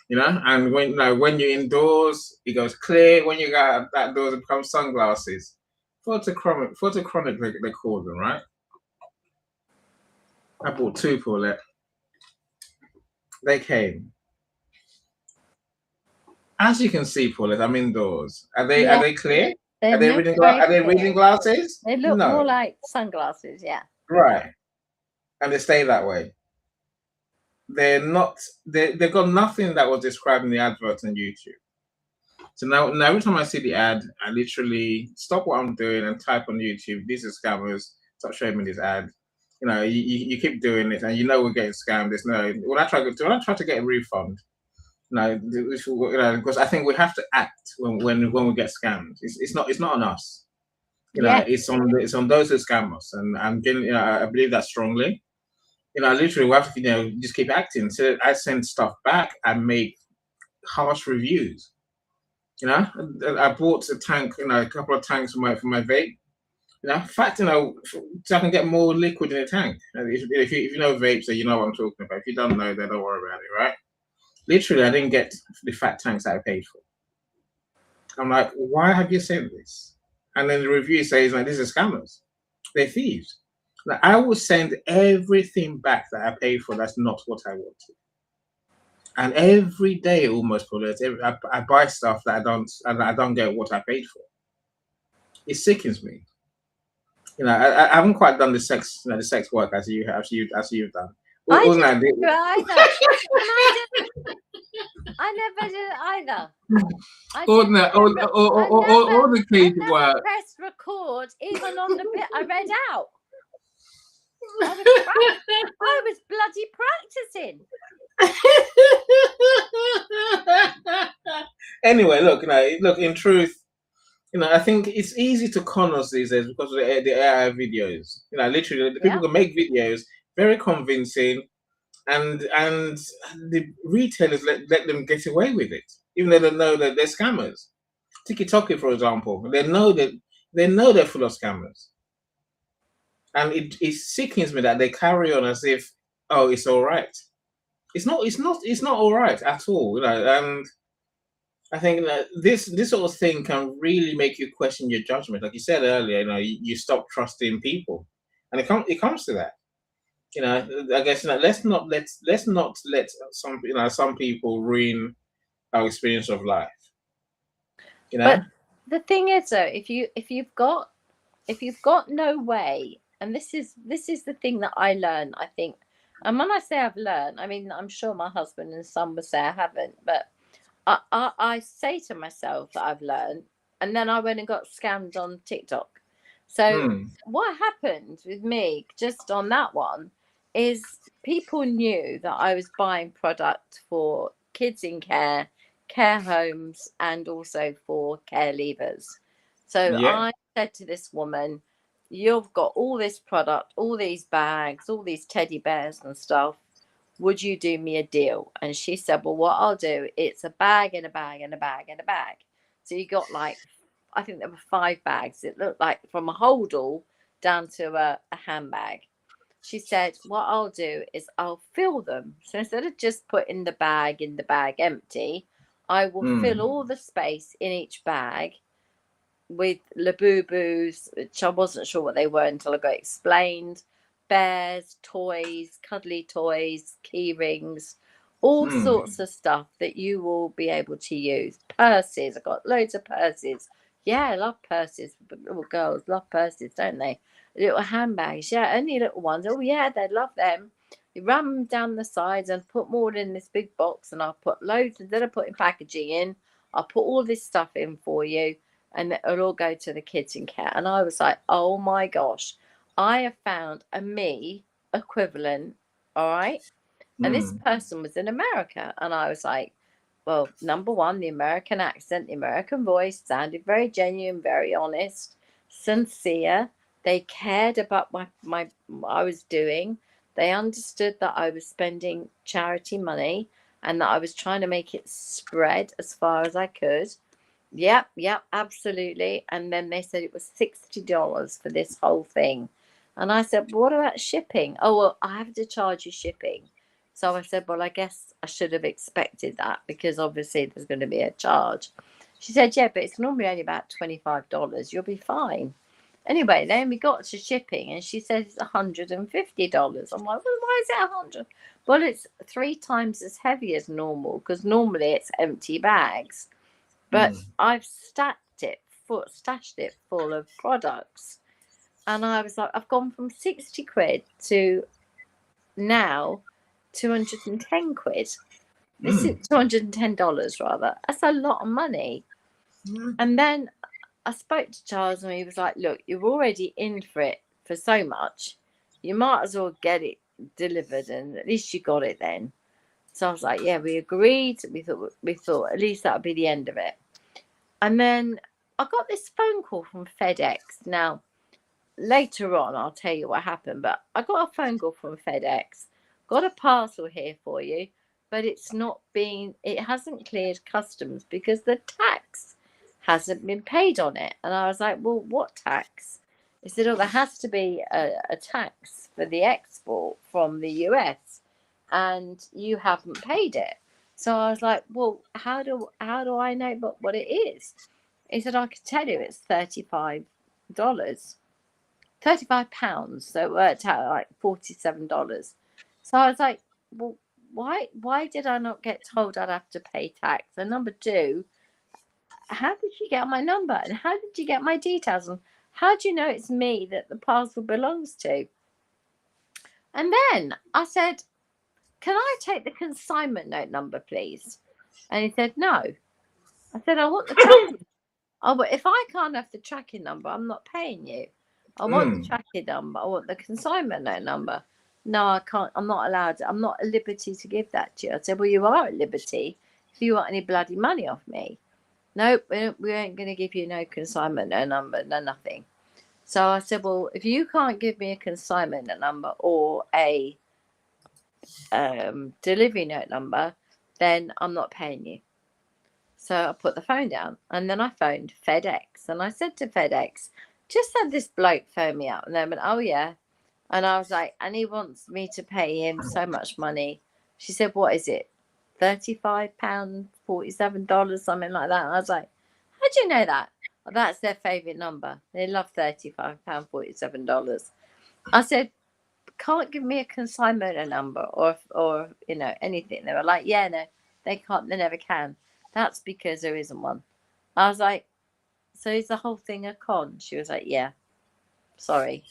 You know, and when you're indoors, it goes clear. When you got that doors, it becomes sunglasses. Photochromic, they call them, right? I bought two, Paulette. They came. As you can see, Paulette, I'm indoors. Are they clear? Are they reading glasses? They look more like sunglasses, yeah. Right. And they stay that way. They're not. They've got nothing that was described in the advert on YouTube. So now every time I see the ad, I literally stop what I'm doing and type on YouTube, "These are scammers. Stop showing me this ad." You know, you keep doing it, and you know we're getting scammed. There's no when I try to get a refund. No, you know, because I think we have to act when we get scammed. It's not on us. You know, it's on those who scam us, and I'm getting. You know, I believe that strongly. You know, literally, we have to just keep acting. So I send stuff back and make harsh reviews. You know, I bought a tank, you know, a couple of tanks for my vape. Fat, so I can get more liquid in the tank. If you know vapes, so you know what I'm talking about. If you don't know, then don't worry about it, right? Literally, I didn't get the fat tanks that I paid for. I'm like, why have you sent this? And then the review says, like, these are scammers. They're thieves. Like, I will send everything back that I paid for. That's not what I wanted. And every day, almost, I buy stuff that I don't get what I paid for. It sickens me. I haven't quite done the sex work as you've done. I All didn't I did, do it either. I never did it either. I all the I case never work. pressed record even on the bit I read out. I was bloody practicing. Anyway, look. In truth, I think it's easy to con us these days because of the AI videos. Literally, the people can make videos very convincing, and the retailers let them get away with it, even though they know that they're scammers. TikTok, for example, they know they're full of scammers, and it sickens me that they carry on as if, oh, it's all right. It's not all right at all. And I think that this sort of thing can really make you question your judgment. Like you said earlier, you stop trusting people, and it comes to that. I guess let's not let some people ruin our experience of life. But the thing is, though, if you've got no way, and this is the thing that I learned, I think, and when I say I've learned, I mean I'm sure my husband and son would say I haven't, but I say to myself that I've learned, and then I went and got scammed on TikTok. So what happened with me just on that one is people knew that I was buying product for kids in care homes, and also for care leavers. So Yeah. I said to this woman, you've got all this product, all these bags, all these teddy bears and stuff. Would you do me a deal? And she said, well, what I'll do, it's a bag and a bag and a bag and a bag. So you got like, I think there were 5 bags. It looked like from a holdall down to a handbag. She said, what I'll do is I'll fill them. So instead of just putting the bag in the bag empty, I will fill all the space in each bag with Labubu's, which I wasn't sure what they were until I got explained, bears, toys, cuddly toys, key rings, all sorts of stuff that you will be able to use. Purses, I've got loads of purses. Yeah, I love purses. Little girls love purses, don't they? Little handbags, yeah, only little ones. Oh yeah, they love them. You ram them down the sides and put more in this big box, and I'll put loads, instead of putting packaging in, I'll put all this stuff in for you, and it'll all go to the kids in care. And I was like, oh my gosh, I have found a me equivalent. All right. And this person was in America. And I was like, well, number one, the American accent, the American voice sounded very genuine, very honest, sincere. They cared about what I was doing. They understood that I was spending charity money and that I was trying to make it spread as far as I could. Yep, absolutely. And then they said it was $60 for this whole thing. And I said, well, what about shipping? Oh, well, I have to charge you shipping. So I said, well, I guess I should have expected that, because obviously there's going to be a charge. She said, yeah, but it's normally only about $25. You'll be fine. Anyway, then we got to shipping, and she said it's $150. I'm like, well, why is it 100? Well, it's 3 times as heavy as normal, because normally it's empty bags. But I've stashed it full of products. And I was like, I've gone from 60 quid to now 210 quid. This is $210 rather. That's a lot of money. And then I spoke to Charles, and he was like, look, you're already in for it for so much. You might as well get it delivered, and at least you got it then. So I was like, yeah, we agreed. We thought at least that would be the end of it. And then I got this phone call from FedEx. Now, later on, I'll tell you what happened, but I got a phone call from FedEx. Got a parcel here for you, but it hasn't cleared customs because the tax hasn't been paid on it. And I was like, well, what tax? He said, oh, there has to be a tax for the export from the US, and you haven't paid it. So I was like, well, how do I know what it is? He said, I could tell you it's $35, £35. So it worked out like $47. So I was like, well, why did I not get told I'd have to pay tax? And number two, how did you get my number? And how did you get my details? And how do you know it's me that the parcel belongs to? And then I said, can I take the consignment note number, please? And he said, no. I said, I want the tracking. Oh, but if I can't have the tracking number, I'm not paying you. I want the tracking number. I want the consignment note number. No, I can't. I'm not allowed. I'm not at liberty to give that to you. I said, well, you are at liberty if you want any bloody money off me. Nope, we ain't going to give you no consignment, no number, no nothing. So I said, well, if you can't give me a consignment note number or a delivery note number, then I'm not paying you. So I put the phone down, and then I phoned FedEx, and I said to FedEx, just had this bloke phone me up, and they went, oh yeah. And I was like, and he wants me to pay him so much money. She said, what is it? £35, $47, something like that. And I was like, how do you know that? Well, that's their favourite number. They love £35, $47. I said, can't give me a consignment number or anything. They were like, yeah, no, they can't. They never can. That's because there isn't one. I was like, so is the whole thing a con? She was like, yeah, sorry.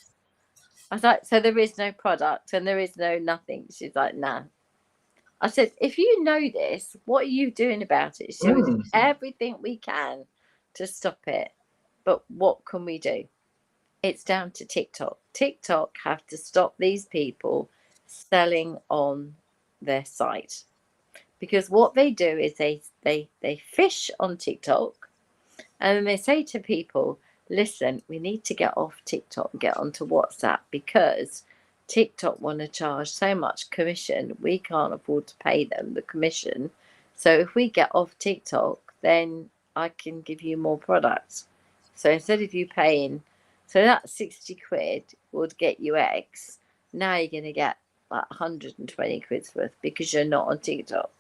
I was like, so there is no product and there is no nothing. She's like, nah. I said, if you know this, what are you doing about it? She was everything we can to stop it. But what can we do? It's down to TikTok. TikTok have to stop these people selling on their site. Because what they do is they fish on TikTok, and then they say to people, listen, we need to get off TikTok and get onto WhatsApp because TikTok want to charge so much commission. We can't afford to pay them the commission. So if we get off TikTok, then I can give you more products. So instead of you paying, so that 60 quid would get you X. Now you're going to get like 120 quid's worth because you're not on TikTok.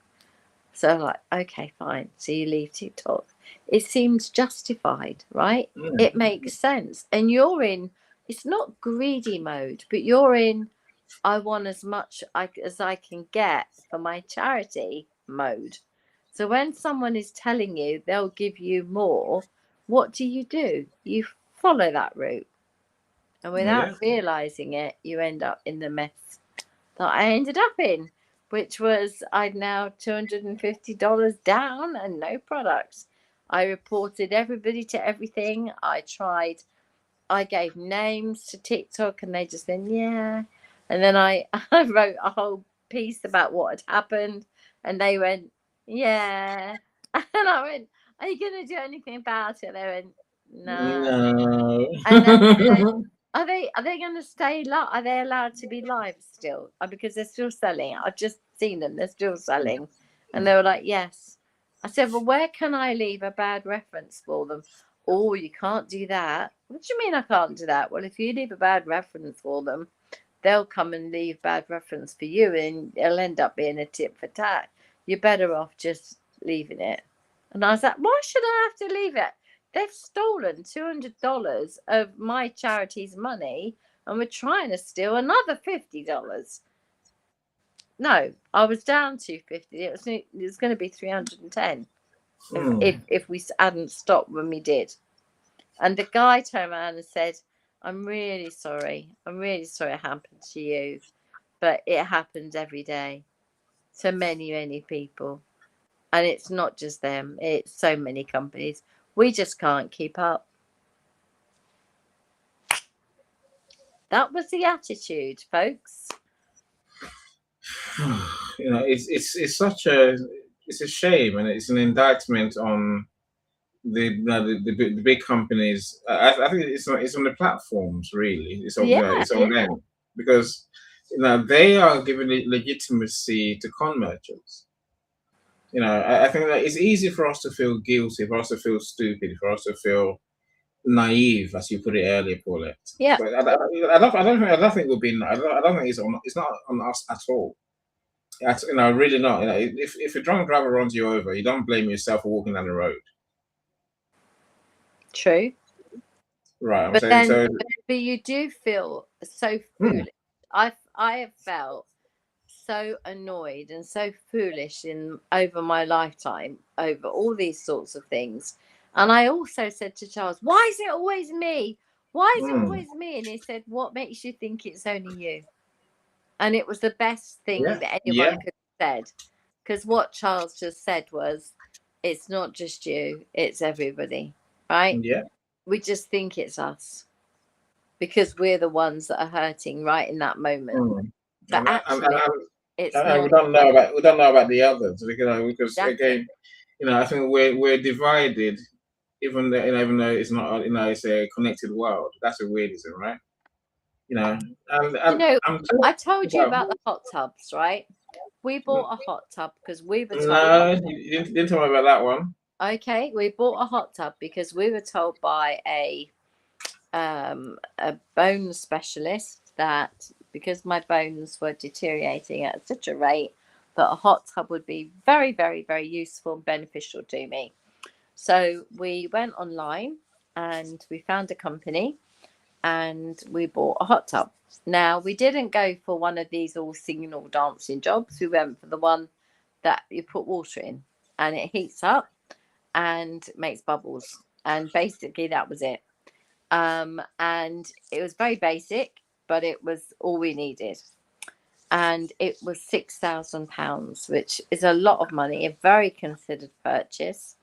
So I'm like, okay, fine. So you leave TikTok. It seems justified, right? It makes sense. And you're in, it's not greedy mode, but you're in, I want as much as I can get for my charity mode. So when someone is telling you they'll give you more, what do? You follow that route. And without realizing it, you end up in the mess that I ended up in, which was I'd now $250 down and no products. I reported everybody to everything. I gave names to TikTok and they just said, yeah. And then I wrote a whole piece about what had happened and they went, yeah. And I went, are you going to do anything about it? They went, no. And then are they going to stay live? Are they allowed to be live still? Because they're still selling. I've just seen them. They're still selling. And they were like, yes. I said, well, where can I leave a bad reference for them? Oh, you can't do that. What do you mean I can't do that? Well, if you leave a bad reference for them, they'll come and leave bad reference for you and it'll end up being a tit for tat. You're better off just leaving it. And I was like, why should I have to leave it? They've stolen $200 of my charity's money and we're trying to steal another $50. No, I was down $250. It was going to be $310 if we hadn't stopped when we did. And the guy turned around and said, I'm really sorry. I'm really sorry it happened to you. But it happens every day to many, many people. And it's not just them. It's so many companies. We just can't keep up. That was the attitude, folks. It's such a shame, and it's an indictment on the big companies. I think it's on the platforms really. It's on it's on them because they are giving legitimacy to con merchants. I think that it's easy for us to feel guilty, for us to feel stupid, for us to feel naive, as you put it earlier, Paulette. Yeah. But I don't think we've been. I don't think it's not on us at all. Really not. If a drunk driver runs you over, you don't blame yourself for walking down the road. True. Right. I'm But saying then, so. but you do feel so Hmm, foolish. I have felt so annoyed and so foolish in over my lifetime over all these sorts of things. And I also said to Charles, "Why is it always me? Why is it hmm. always me?" And he said, "What makes you think it's only you?" And it was the best thing Yeah. that Yeah. anyone could have said, because what Charles just said was, "It's not just you; it's everybody, right? Yeah. We just think it's us." Because we're the ones that are hurting right in that moment. Hmm. But actually, it's And not we don't know about the others, because exactly. again, I think we're divided, even though it's not, it's a connected world. That's a weirdism, right? You know, I'm I told you about, about the hot tubs, right? We bought a hot tub because we were told by, no, you didn't tell me about that one. okay, we bought a hot tub because we were told by a bone specialist that because my bones were deteriorating at such a rate that a hot tub would be very, very, very useful and beneficial to me. So we went online and we found a company and we bought a hot tub. Now, we didn't go for one of these all singing, all dancing jobs. We went for the one that you put water in and it heats up and makes bubbles. And basically, that was it. And it was very basic, but it was all we needed. And it was £6,000, which is a lot of money, a very considered purchase.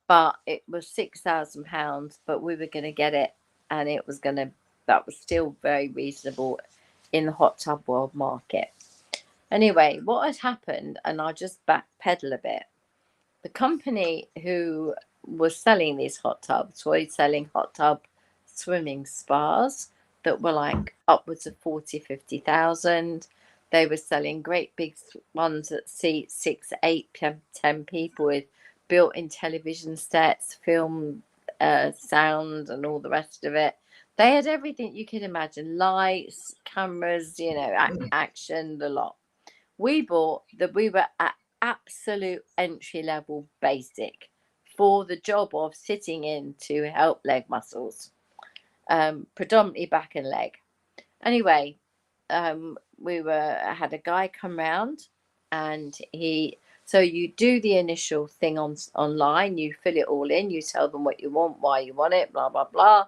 But it was £6,000, but we were going to get it, and it was going to, that was still very reasonable in the hot tub world market. Anyway, what had happened, and I'll just backpedal a bit. The company who was selling these hot tubs were selling hot tub swimming spas that were like upwards of 40, 50,000. They were selling great big ones that seat 6, 8, 10 people with built-in television sets, film, sound, and all the rest of it. They had everything you could imagine: lights, cameras, action, the lot. We bought that we were at absolute entry level basic for the job of sitting in to help leg muscles, predominantly back and leg. Anyway, we had a guy come round, and so you do the initial thing online, you fill it all in, you tell them what you want, why you want it, blah blah blah.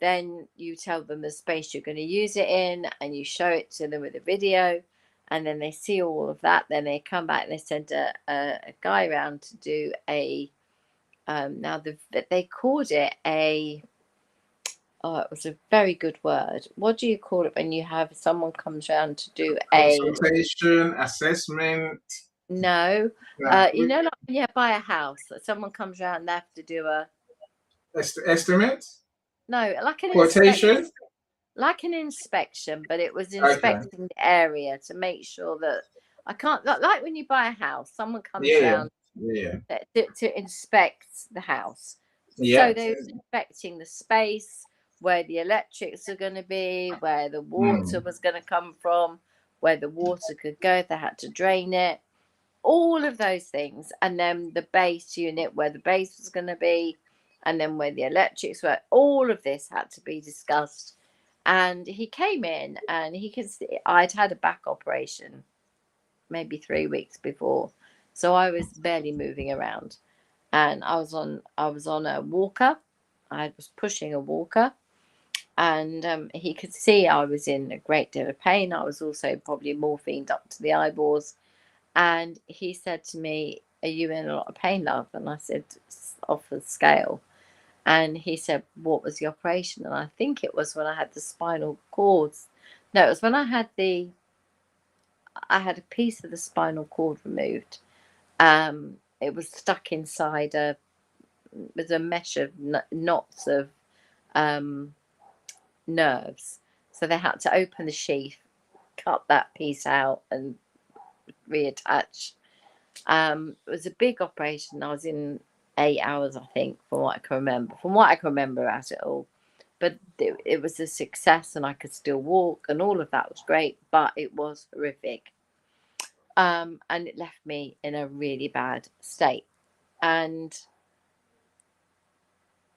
Then you tell them the space you're going to use it in, and you show it to them with a video, and then they see all of that. Then they come back and they send a guy around to do they called it it was a very good word. What do you call it when you have someone comes around to do Consultation, assessment. no, No, like when you buy a house, someone comes around and they have to do estimate, no, like an inspection. quotation. Like an inspection, but it was Okay. inspecting the area to make sure that I can't like when you buy a house, someone comes Yeah, around yeah, to inspect the house. yeah. So they were inspecting the space, where the electrics are going to be, where the water Mm. was going to come from, where the water could go if they had to drain it, all of those things. And then the base unit, where the base was going to be, and then where the electrics were. All of this had to be discussed. And he came in and he could see I'd had a back operation maybe 3 weeks before. So I was barely moving around. And I was on a walker. I was pushing a walker. And he could see I was in a great deal of pain. I was also probably morphined up to the eyeballs. And he said to me, "Are you in a lot of pain, love?" And I said, "Off the scale." And he said, "What was the operation?" And I think it was when I had the spinal cords. No, it was when I had a piece of the spinal cord removed. It was stuck inside with a mesh of knots of um, nerves. So they had to open the sheath, cut that piece out, and reattach. It was a big operation. I was in 8 hours, I think, from what I can remember. From what I can remember about it all. But it was a success, and I could still walk, and all of that was great, but it was horrific. And it left me in a really bad state. And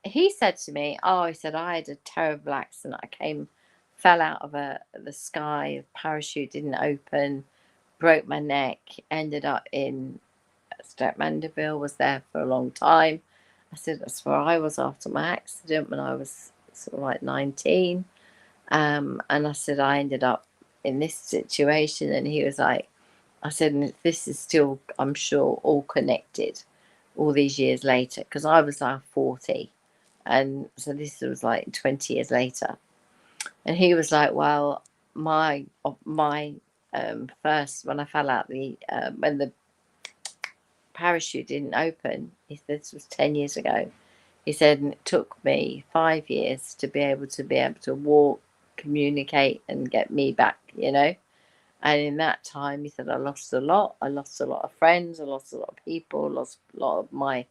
he said to me, "Oh," he said, "I had a terrible accident. Fell out of the sky. A parachute didn't open, broke my neck. Ended up in Stoke Mandeville. Was there for a long time." I said, "That's where I was after my accident when I was sort of like 19." And I said, "I ended up in this situation." And he was like, I said, "And this is still, I'm sure, all connected all these years later," because I was like 40. And so this was like 20 years later. And he was like, "Well, my first, when I fell out, when the parachute didn't open," he said, "this was 10 years ago." He said, "And it took me 5 years to be able to walk, communicate, and get me back, you know." And in that time, he said, "I lost a lot. I lost a lot of friends. I lost a lot of people. Lost a lot of my,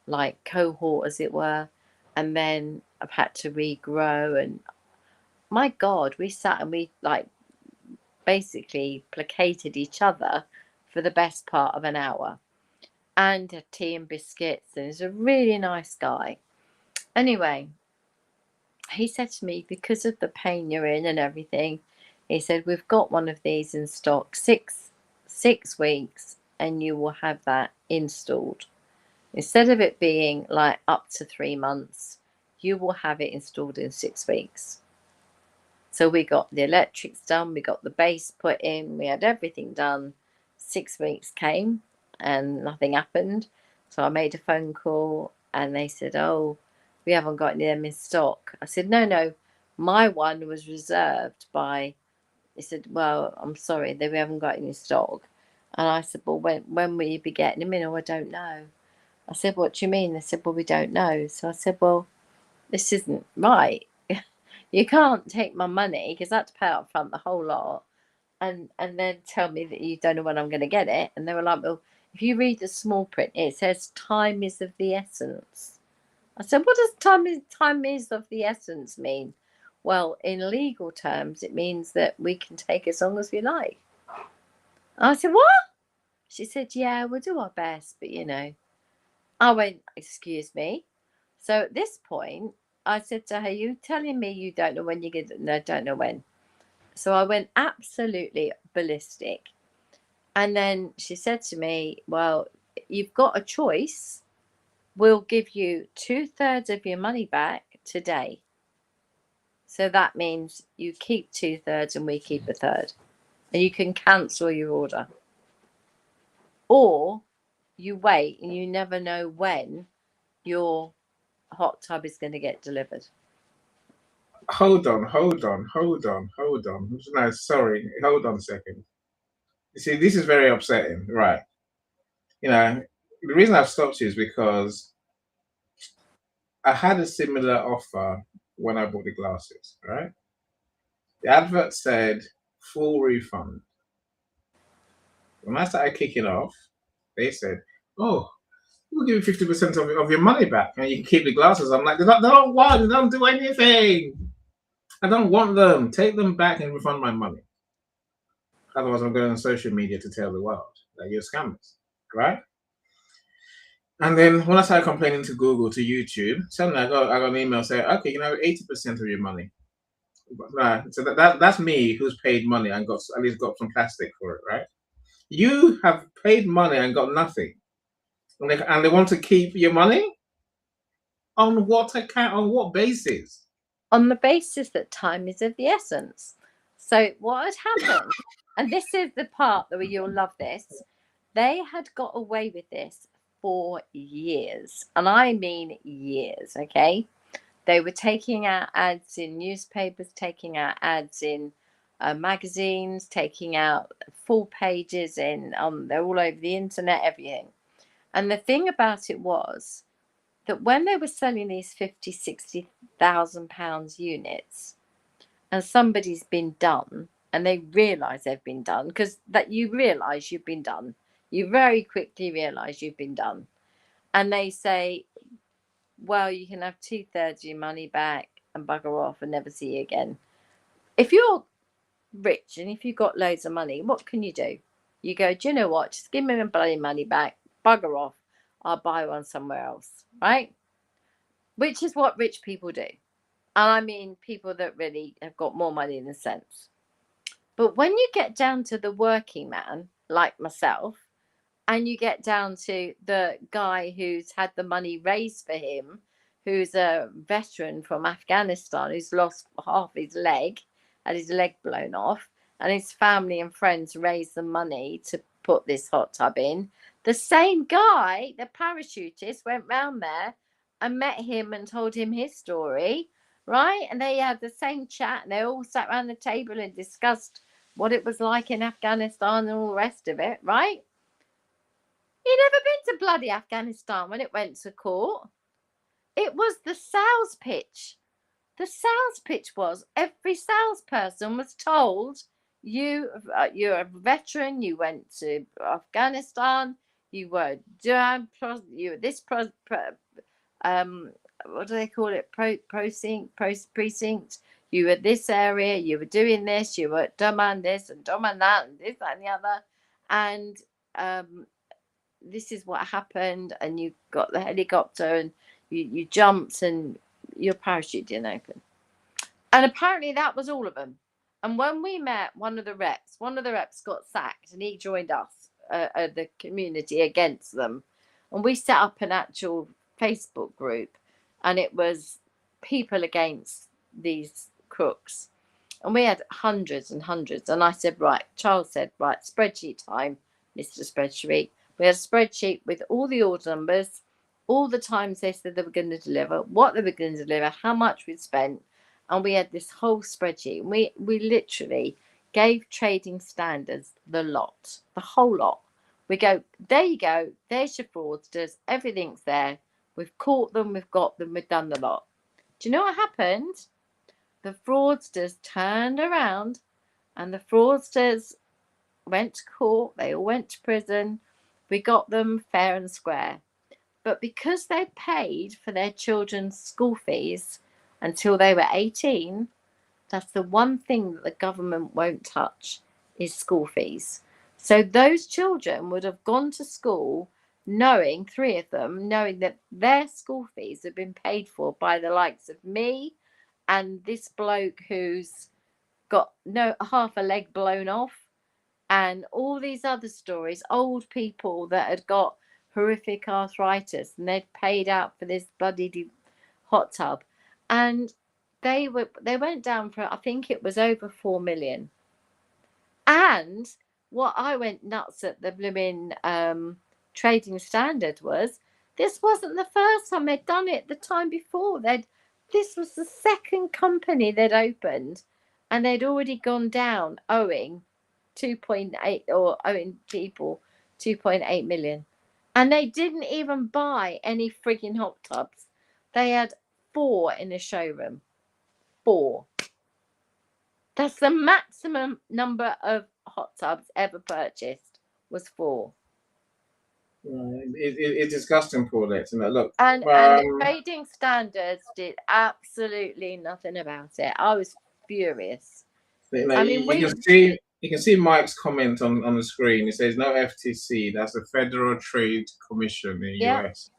like, cohort, as it were. And then I've had to regrow. And my God, we sat and we, like, basically placated each other for the best part of an hour, and had tea and biscuits. And he's a really nice guy. Anyway, he said to me, because of the pain you're in and everything, he said, we've got one of these in stock, six weeks, and you will have that installed. Instead of it being like up to 3 months, you will have it installed in 6 weeks. So we got the electrics done, we got the base put in, we had everything done. 6 weeks came and nothing happened. So I made a phone call and they said, "Oh, we haven't got any of them in stock." I said, No, my one was reserved by," they said, "Well, I'm sorry, we haven't got any stock." And I said, "Well, when will you be getting them in?" "Oh, I don't know." I said, "What do you mean?" They said, "Well, we don't know." So I said, "Well, this isn't right. You can't take my money, because I had to pay up front the whole lot, and then tell me that you don't know when I'm going to get it." And they were like, "Well, if you read the small print, it says time is of the essence." I said, "What does time is of the essence mean?" "Well, in legal terms, it means that we can take as long as we like." I said, "What?" She said, "Yeah, we'll do our best, but you know." I went, "Excuse me." So at this point, I said to her, "You telling me you don't know when you get it?" "No, don't know when." So I went absolutely ballistic. And then she said to me, "Well, you've got a choice. We'll give you 2/3 of your money back today. So that means you keep 2/3 and we keep 1/3. And you can cancel your order. Or you wait and you never know when your hot tub is going to get delivered." Hold on. No, sorry. Hold on a second. You see, this is very upsetting, right? You know, the reason I've stopped you is because I had a similar offer when I bought the glasses, right? The advert said full refund. When I started kicking off, they said, "Oh, we'll give you 50% of your money back and you can keep the glasses." I'm like, they don't do anything. I don't want them. Take them back and refund my money. Otherwise, I'm going on social media to tell the world that you're scammers, right? And then when I started complaining to Google, to YouTube, suddenly I got an email saying, "Okay, you know, 80% of your money." Right. So that's me who's paid money and got at least got some plastic for it, right? You have paid money and got nothing, and they want to keep your money on what account? On what basis? On the basis that time is of the essence. So what had happened, and this is the part that you'll love this, they had got away with this for years, and I mean years, okay? They were taking out ads in newspapers, taking out ads in magazines, taking out full pages in, they're all over the internet, everything. And the thing about it was that when they were selling these 50, 60,000 pounds units, and somebody's been done, and they realize they've been done, because that you realize you've been done, you very quickly realize you've been done. and they say, well, you can have 2/3 of your money back and bugger off and never see you again. If you're rich and if you've got loads of money, what can you do? You go, do you know what? Just give me my bloody money back, bugger off. I'll buy one somewhere else, right? Which is what rich people do. And I mean people that really have got more money in a sense. But when you get down to the working man, like myself, and you get down to the guy who's had the money raised for him, who's a veteran from Afghanistan, who's lost half his leg, had his leg blown off, and his family and friends raised the money to put this hot tub in. The same guy, the parachutist, went round there and met him and told him his story, right? And they had the same chat, and they all sat around the table and discussed what it was like in Afghanistan and all the rest of it, right? He'd never been to bloody Afghanistan when it went to court. It was the sales pitch. The sales pitch was every salesperson was told, you're a veteran, you went to Afghanistan, you were this what do they call it, precinct, you were this area, you were doing this, you were dumb on this and dumb on that and this, that and the other, and this is what happened, and you got the helicopter and you jumped and your parachute didn't open. And apparently that was all of them. And when we met one of the reps got sacked and he joined us, the community against them. And we set up an actual Facebook group, and it was people against these crooks. And we had hundreds and hundreds. And I said, right, Charles said, right, spreadsheet time, Mr. Spreadsheet. We had a spreadsheet with all the order numbers, all the times they said they were going to deliver, what they were going to deliver, how much we'd spent. And we had this whole spreadsheet. And we literally gave trading standards the lot, the whole lot. We go, there you go, there's your fraudsters, everything's there. We've caught them, we've got them, we've done the lot. Do you know what happened? The fraudsters turned around and the fraudsters went to court. They all went to prison. We got them fair and square. But because they paid for their children's school fees until they were 18, that's the one thing that the government won't touch is school fees. So those children would have gone to school knowing, 3 of them, knowing that their school fees have been paid for by the likes of me and this bloke who's got half a leg blown off, and all these other stories, old people that had got horrific arthritis and they'd paid out for this bloody hot tub, and they went down for, I think it was over 4 million. And what I went nuts at the blooming trading standard was, this wasn't the first time they'd done it. The time before, this was the second company they'd opened, and they'd already gone down owing 2.8, or owing people 2.8 million. And they didn't even buy any frigging hot tubs. They had 4 in a showroom. 4. That's the maximum number of hot tubs ever purchased, was 4. It's disgusting, Paulette. And look, And the trading standards did absolutely nothing about it. I was furious. I mean, you can see Mike's comment on the screen. It says no FTC. That's the Federal Trade Commission in the US,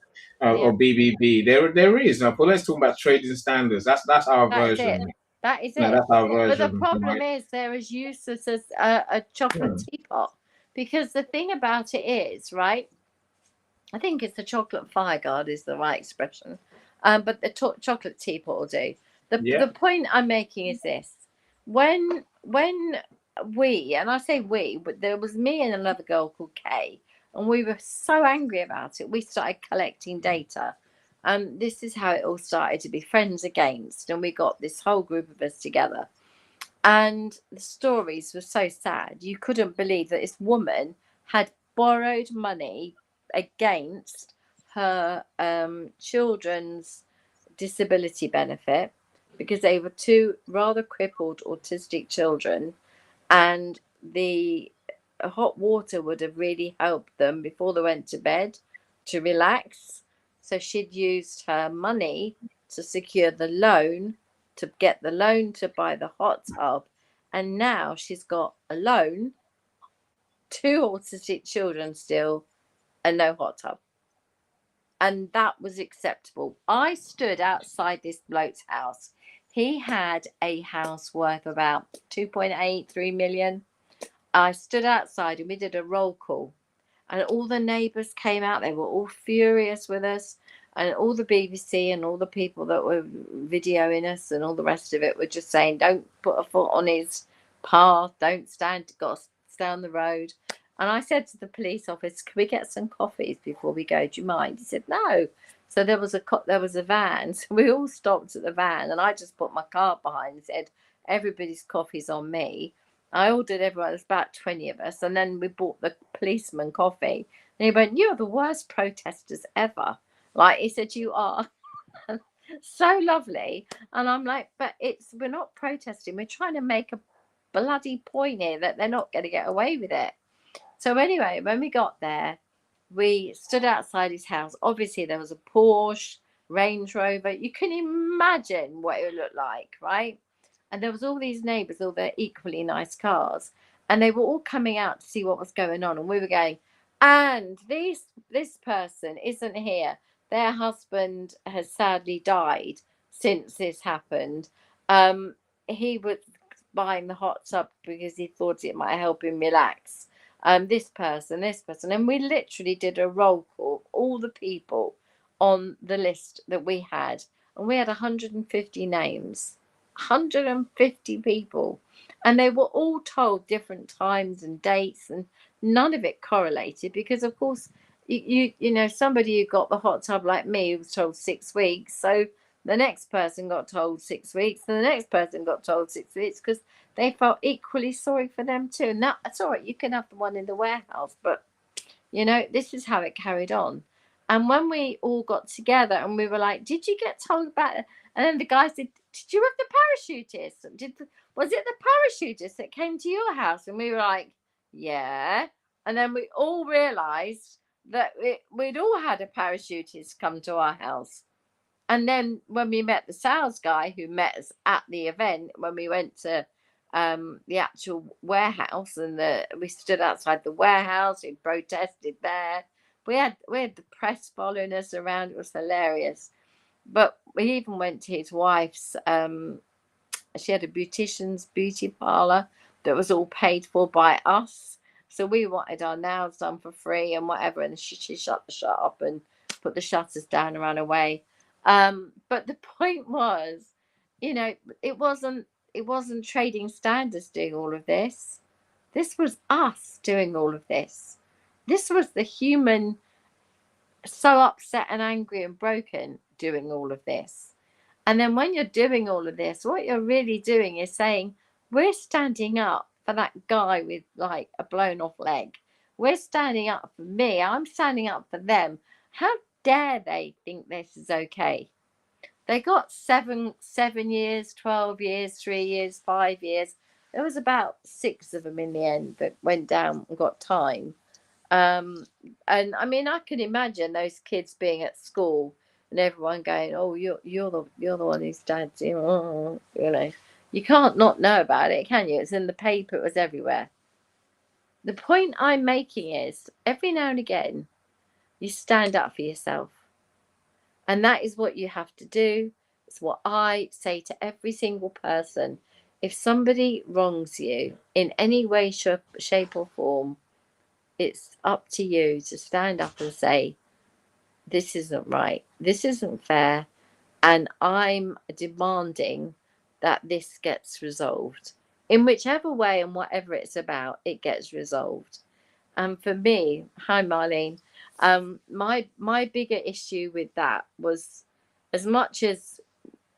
or BBB. There is. Now, let's talk about trading standards. That's our version. That is it. No, that's our version. But the problem is they're as useless as a chocolate teapot, because the thing about it is, right, I think it's the chocolate fire guard is the right expression, but the chocolate teapot will do. The point I'm making is this: when we, and I say we, but there was me and another girl called Kay, and we were so angry about it, we started collecting data. And this is how it all started to be Friends Against, and we got this whole group of us together. And the stories were so sad. You couldn't believe that this woman had borrowed money against her children's disability benefit, because they were 2 rather crippled autistic children, and the hot water would have really helped them before they went to bed to relax. So she'd used her money to secure the loan, to get the loan to buy the hot tub. And now she's got a loan, 2 autistic children still, and no hot tub. And that was acceptable. I stood outside this bloke's house. He had a house worth about 2.8, 3 million. I stood outside and we did a roll call. And all the neighbours came out. They were all furious with us. And all the BBC and all the people that were videoing us and all the rest of it were just saying, don't put a foot on his path. Don't stand, got to stay on the road. And I said to the police officer, can we get some coffees before we go? Do you mind? He said, no. So there was a van. So we all stopped at the van. And I just put my car behind and said, everybody's coffee's on me. I ordered everyone, there's about 20 of us, and then we bought the policeman coffee. And he went, you're the worst protesters ever. Like, he said, you are. So lovely. And I'm like, but we're not protesting. We're trying to make a bloody point here that they're not going to get away with it. So anyway, when we got there, we stood outside his house. Obviously, there was a Porsche, Range Rover. You can imagine what it would look like, right? And there was all these neighbours, all their equally nice cars, and they were all coming out to see what was going on. And we were going, and this person isn't here. Their husband has sadly died since this happened. He was buying the hot tub because he thought it might help him relax. This person, and we literally did a roll call of all the people on the list that we had, and we had 150 names. 150 people, and they were all told different times and dates, and none of it correlated because of course you know, somebody who got the hot tub like me was told 6 weeks, so the next person got told 6 weeks, and the next person got told 6 weeks because they felt equally sorry for them too. And that's all right, you can have the one in the warehouse, but you know, this is how it carried on. And when we all got together and we were like, did you get told about it? And then the guy said, did you have the parachutist? Was it the parachutist that came to your house? And we were like, yeah. And then we all realized that we'd all had a parachutist come to our house. And then when we met the sales guy who met us at the event, when we went to the actual warehouse, and we stood outside the warehouse, we protested there. We had the press following us around. It was hilarious. But we even went to his wife's. She had a beautician's beauty parlor that was all paid for by us. So we wanted our nails done for free and whatever. And she shut the shop up and put the shutters down and ran away. But the point was, you know, it wasn't Trading Standards doing all of this. This was us doing all of this. This was the human, so upset and angry and broken, doing all of this. And then when you're doing all of this, what you're really doing is saying, we're standing up for that guy with like a blown off leg. We're standing up for me. I'm standing up for them. How dare they think this is okay? They got 7 years, 12 years, 3 years, 5 years. There was about 6 of them in the end that went down and got time. And I mean, I can imagine those kids being at school and everyone going, "Oh, you're the one who's dad's," you know. You can't not know about it, can you? It's in the paper. It was everywhere. The point I'm making is, every now and again, you stand up for yourself. And that is what you have to do. It's what I say to every single person. If somebody wrongs you in any way, shape or form, it's up to you to stand up and say, this isn't right. This isn't fair. And I'm demanding that this gets resolved. In whichever way and whatever it's about, it gets resolved. And for me, hi Marlene, my bigger issue with that was, as much as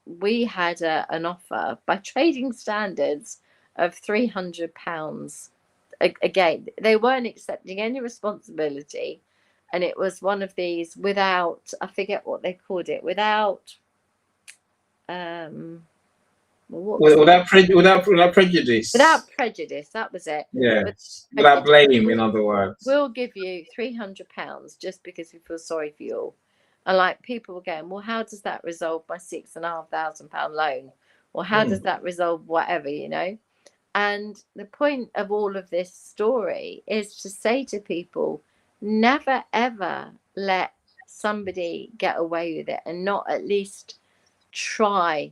we had an offer by Trading Standards of £300, again, they weren't accepting any responsibility. And it was one of these without, I forget what they called it, without Well, what was without prejudice. without prejudice? That was it. Yes, without Prejudice. blame, in other words. We'll give you £300 just because we feel sorry for you all. And like people were going, well, how does that resolve my £6,500 loan? Or how does that resolve whatever, you know? And the point of all of this story is to say to people, never ever let somebody get away with it and not at least try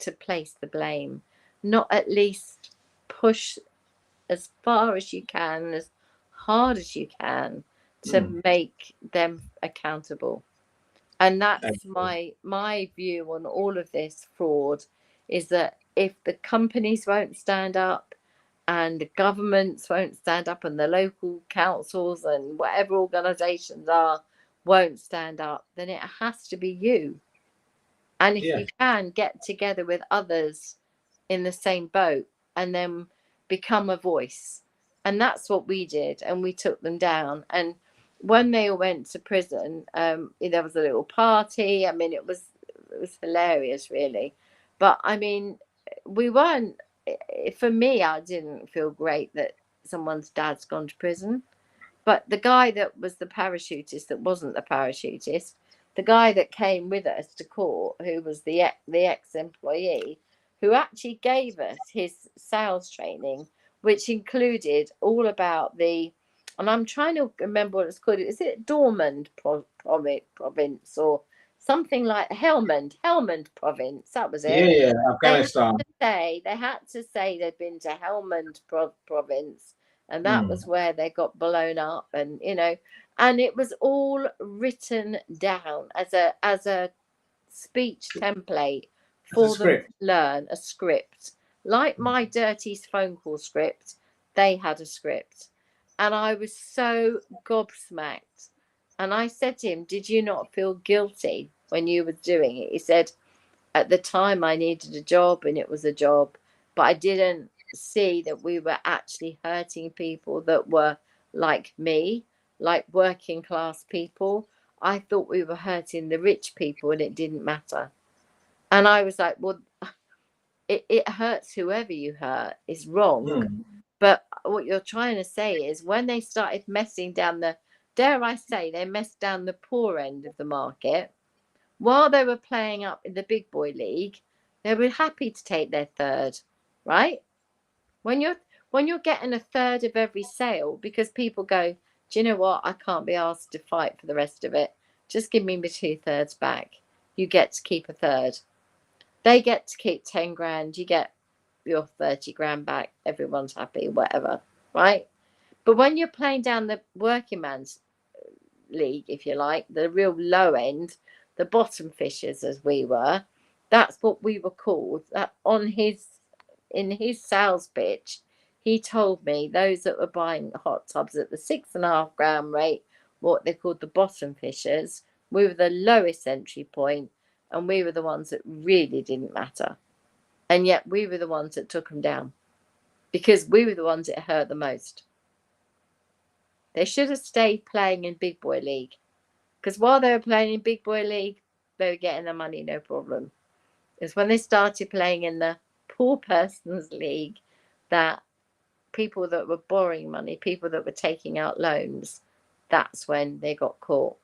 to place the blame, not at least push as far as you can, as hard as you can to make them accountable. And that's my view on all of this fraud, is that if the companies won't stand up and the governments won't stand up and the local councils and whatever organizations are won't stand up, then it has to be you. And if you can get together with others in the same boat and then become a voice. And that's what we did. And we took them down. And when they all went to prison, there was a little party. I mean, it was hilarious, really. But I mean, we weren't, for me, I didn't feel great that someone's dad's gone to prison. But the guy that was the parachutist, that wasn't the parachutist, the guy that came with us to court, who was the ex-employee, who actually gave us his sales training, which included all about and I'm trying to remember what it's called. Is it Dormand province or something like Helmand province? That was it. Yeah, Afghanistan. They had to say they'd been to Helmand province, and that was where they got blown up, and and it was all written down as a speech template for them to learn, a script, like my dirty phone call script. They had a script, and I was so gobsmacked. And I said to him, did you not feel guilty when you were doing it? He said, at the time I needed a job and it was a job, but I didn't see that we were actually hurting people that were like me, like working class people. I thought we were hurting the rich people and it didn't matter. And I was like, well, it hurts whoever you hurt is wrong. But what you're trying to say is when they started messing down dare I say, they messed down the poor end of the market, while they were playing up in the big boy league, they were happy to take their third, right? When you're getting a third of every sale, because people go, do you know what? I can't be asked to fight for the rest of it. Just give me my 2/3 back. You get to keep a third. They get to keep 10 grand. You get your 30 grand back. Everyone's happy, whatever, right? But when you're playing down the working man's league, if you like, the real low end, the bottom fishers as we were, that's what we were called. That in his sales pitch, he told me those that were buying hot tubs at the 6.5 grand rate, what they called the bottom fishers, we were the lowest entry point, and we were the ones that really didn't matter. And yet we were the ones that took them down, because we were the ones that hurt the most. They should have stayed playing in big boy league, because while they were playing in big boy league, they were getting their money, no problem. It's when they started playing in the poor person's league that people that were borrowing money, people that were taking out loans, that's when they got caught.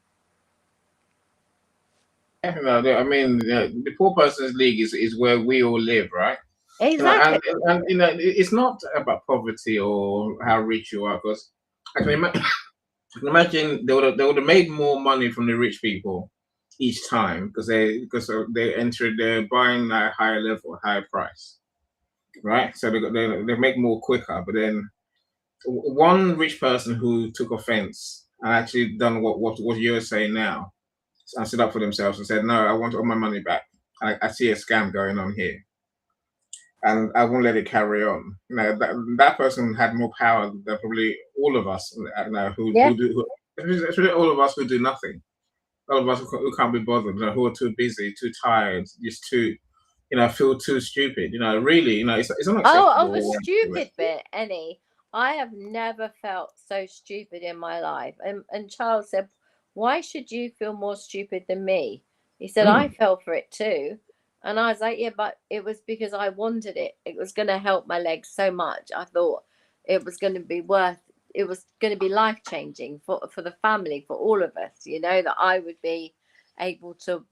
I mean, the poor person's league is where we all live, right? Exactly. And it's not about poverty or how rich you are, because I can imagine they would have made more money from the rich people each time, because they entered, they're buying at a higher level, higher price, right? So they make more quicker. But then one rich person who took offense and actually done what you're saying now, and stood up for themselves and said, no, I want all my money back. I see a scam going on here, and I won't let it carry on. That person had more power than probably all of us especially all of us who do nothing. All of us who can't be bothered, who are too busy, too tired, just too, feel too stupid. Really, it's unacceptable. Oh, the stupid bit, Annie. I have never felt so stupid in my life. And Charles said, why should you feel more stupid than me? He said, I fell for it too. And I was like, yeah, but it was because I wanted it. It was going to help my legs so much. I thought it was going to be it was going to be life changing for the family, for all of us, you know, that I would be able to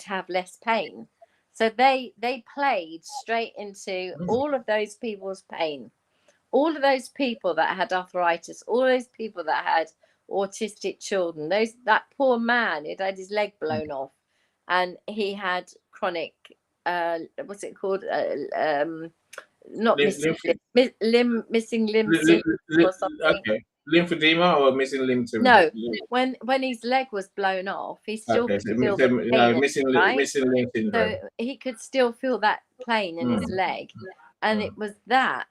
have less pain. So they played straight into all of those people's pain, all of those people that had arthritis, all those people that had autistic children, that poor man who'd had his leg blown off, and he had chronic what's it called, not missing missing limb syndrome or something. Okay, lymphedema or missing limb syndrome. No, when his leg was blown off, he still Okay, could feel the no, pain, right? missing limb syndrome. So he could still feel that pain in his leg, and it was that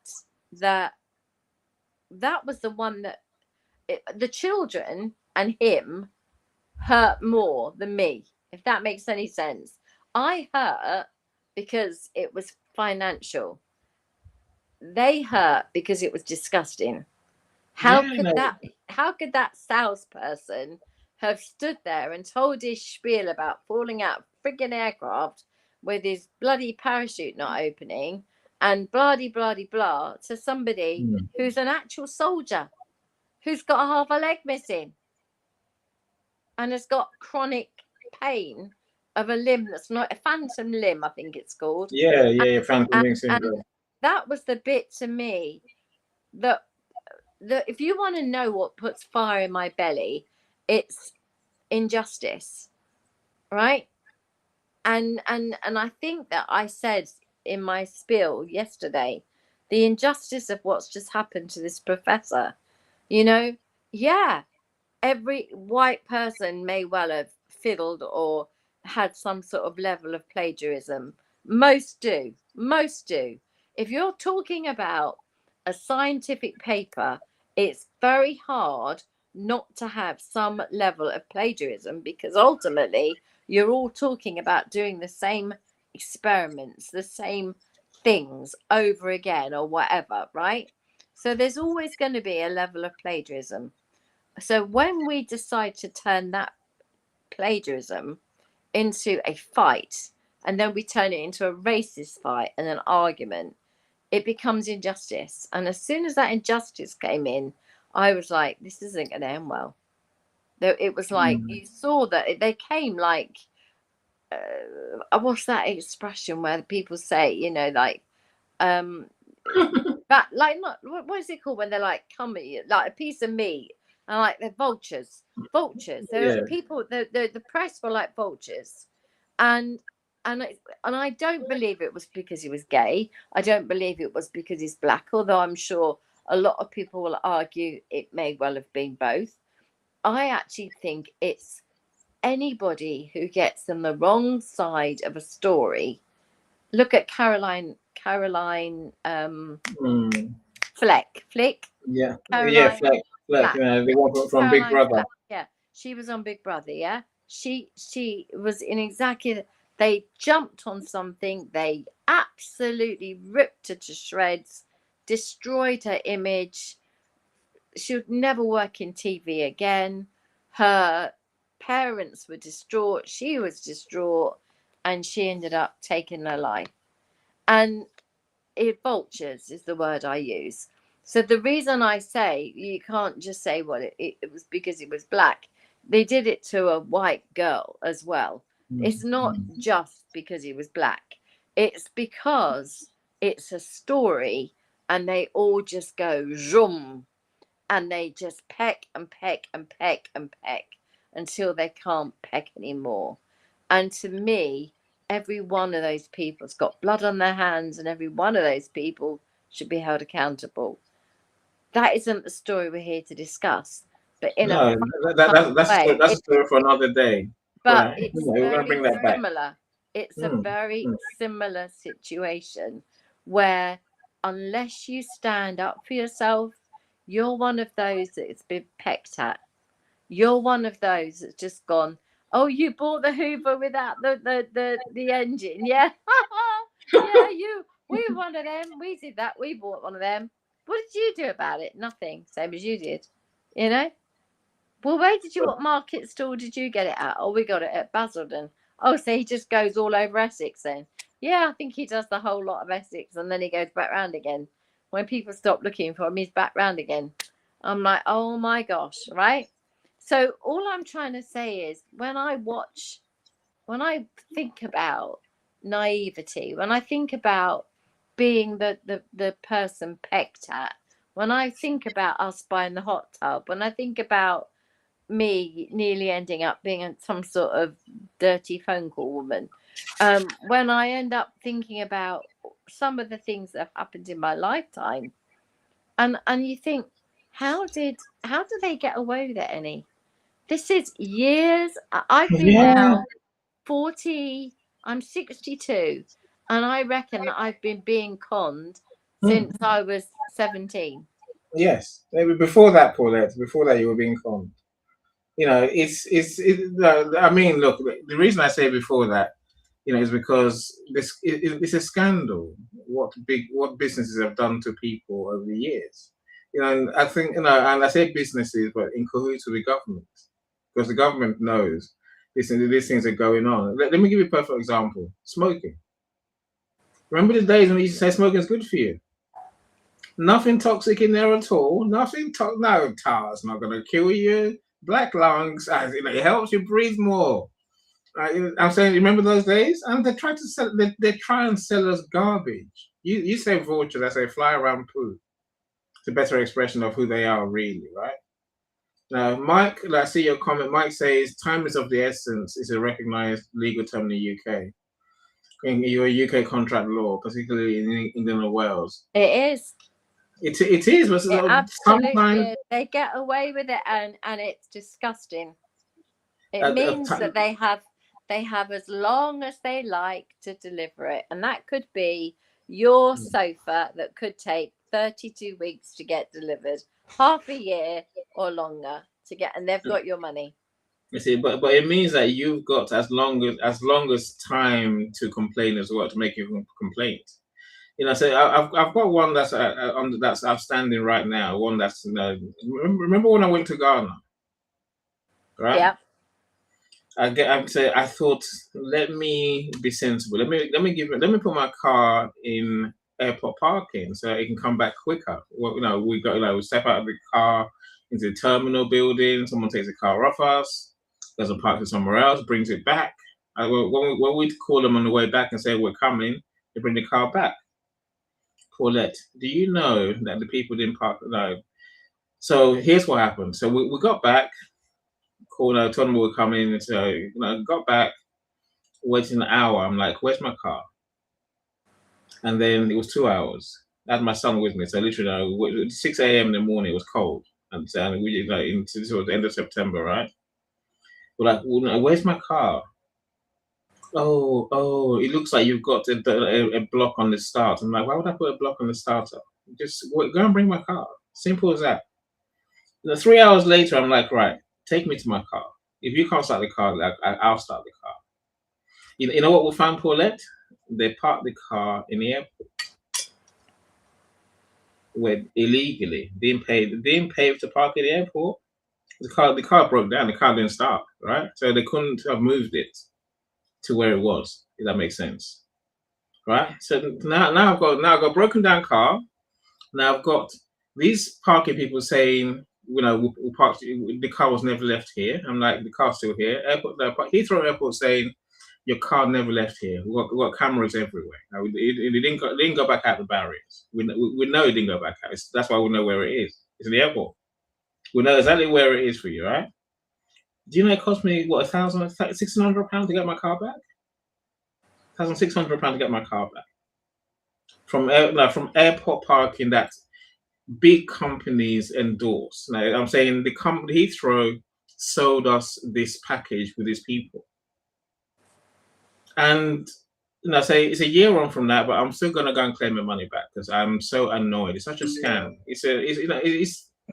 was the one that the children and him hurt more than me, if that makes any sense. I hurt because it was financial. They hurt because it was disgusting. How could that salesperson have stood there and told his spiel about falling out of friggin' aircraft with his bloody parachute not opening and blah blah blah to somebody who's an actual soldier, who's got half a leg missing and has got chronic pain of a limb that's not a phantom limb, I think it's called. Yeah, phantom limb syndrome. And that was the bit to me that if you want to know what puts fire in my belly, it's injustice, right? And I think that I said in my spiel yesterday, the injustice of what's just happened to this professor. You know, yeah, every white person may well have fiddled or had some sort of level of plagiarism. Most do. If you're talking about a scientific paper, it's very hard not to have some level of plagiarism, because ultimately you're all talking about doing the same experiments, the same things over again or whatever, right? So there's always going to be a level of plagiarism. So when we decide to turn that plagiarism into a fight, and then we turn it into a racist fight and an argument, it becomes injustice. And as soon as that injustice came in, I was like, this isn't going to end well. It was like you saw that they came like, what's that expression where people say, you know, like, that, like, not what is it called when they're like, come at you like a piece of meat, and like they're vultures. There are people, the press were like vultures, and I don't believe it was because he was gay. I don't believe it was because he's black, although I'm sure a lot of people will argue it may well have been both. I actually think it's anybody who gets on the wrong side of a story. Look at Caroline Fleck. Yeah, Caroline Fleck, Flack. the one from Big Caroline Brother. Flack. Yeah, she was on Big Brother. Yeah, she was in exactly. They jumped on something. They absolutely ripped her to shreds, destroyed her image. She would never work in TV again. Her parents were distraught. She was distraught, and she ended up taking her life. And vultures is the word I use. So the reason I say you can't just say, well, it was because he was black. They did it to a white girl as well. It's not just because he was black. It's because it's a story, and they all just go zoom, and they just peck and peck and peck and peck until they can't peck anymore. And to me, every one of those people's got blood on their hands, and every one of those people should be held accountable. That isn't the story we're here to discuss, but in a way, that's a story for another day. but Right. it's We're gonna bring that back. similar. It's a very similar situation where, unless you stand up for yourself, you're one of those that's been pecked at. You're one of those that's just gone, oh, you bought the Hoover without the engine, yeah? Yeah, we were one of them. We did that. We bought one of them. What did you do about it? Nothing. Same as you did, you know? Well, what market stall did you get it at? Oh, we got it at Basildon. Oh, so he just goes all over Essex then. Yeah, I think he does the whole lot of Essex, and then he goes back round again. When people stop looking for him, he's back round again. I'm like, oh my gosh, right? So all I'm trying to say is, when I think about naivety, when I think about being the person pecked at, when I think about us buying the hot tub, when I think about me nearly ending up being some sort of dirty phone call woman, when I end up thinking about some of the things that have happened in my lifetime, and you think, how did they get away with it any? This is years. I've been Yeah. now 40, I'm 62, and I reckon that I've been being conned Hmm. since I was 17. Yes. Maybe before that, Paulette. Before that, you were being conned. You know, I mean, look, the reason I say before that, you know, is because it's a scandal what businesses have done to people over the years. You know, and I think, you know, and I say businesses, but in cahoots with the government, because the government knows these things are going on. Let me give you a perfect example: smoking. Remember the days when we used to say smoking is good for you? Nothing toxic in there at all. No, tar's not going to kill you. Black lungs, you know, it helps you breathe more. I'm saying, remember those days? And they try to sell. They try and sell us garbage. You say vultures, I say fly around poo. It's a better expression of who they are, really, right? Now, Mike, I see your comment. Mike says time is of the essence. Is a recognized legal term in the UK. In your UK contract law, particularly in England and Wales. It is. It is, but It absolutely sometimes is. They get away with it, and it's disgusting. It at means time. that they have as long as they like to deliver it, and that could be your sofa that could take 32 weeks to get delivered, half a year or longer to get, and they've got your money. You see, but it means that you've got as long as time to complain as well, to make your complaint. You know, so I've got one that's outstanding right now. One that's, you know, remember when I went to Ghana, right? Yeah. I thought, let me be sensible. Let me put my car in airport parking so it can come back quicker. Well, you know, we step out of the car into the terminal building. Someone takes the car off us, goes and parks it somewhere else, brings it back. When we call them on the way back and say we're coming, they bring the car back. Paulette, do you know that the people didn't park? No. So here's what happened. So we got back, called, told them we were coming. So, you know, got back, waiting an hour. I'm like, where's my car? And then it was 2 hours. I had my son with me. So literally, 6 a.m. in the morning, it was cold. And we, like, this was the end of September, right? We're like, well, no, where's my car? Oh, it looks like you've got a block on the start. I'm like, why would I put a block on the starter? Just go and bring my car. Simple as that. 3 hours later, I'm like, right, take me to my car. If you can't start the car, like, I'll start the car. You know what we found, Paulette? They parked the car in the airport, where illegally didn't pay to park at the airport. The car broke down. The car didn't start, right? So they couldn't have moved it to where it was. If that makes sense, right? So now I've got a broken down car. Now I've got these parking people saying, you know, we parked. The car was never left here. I'm like, the car's still here. Heathrow Airport saying your car never left here. We've got cameras everywhere. Now, it didn't go back out the barriers. We know it didn't go back out. That's why we know where it is. It's in the airport. We know exactly where it is for you, right? Do you know it cost me what, £1,600 to get my car back? £1,600 to get my car back from airport parking that big companies endorse. Now, I'm saying the company Heathrow sold us this package with these people, and you know, say it's a year on from that, but I'm still gonna go and claim my money back because I'm so annoyed. It's such a scam. It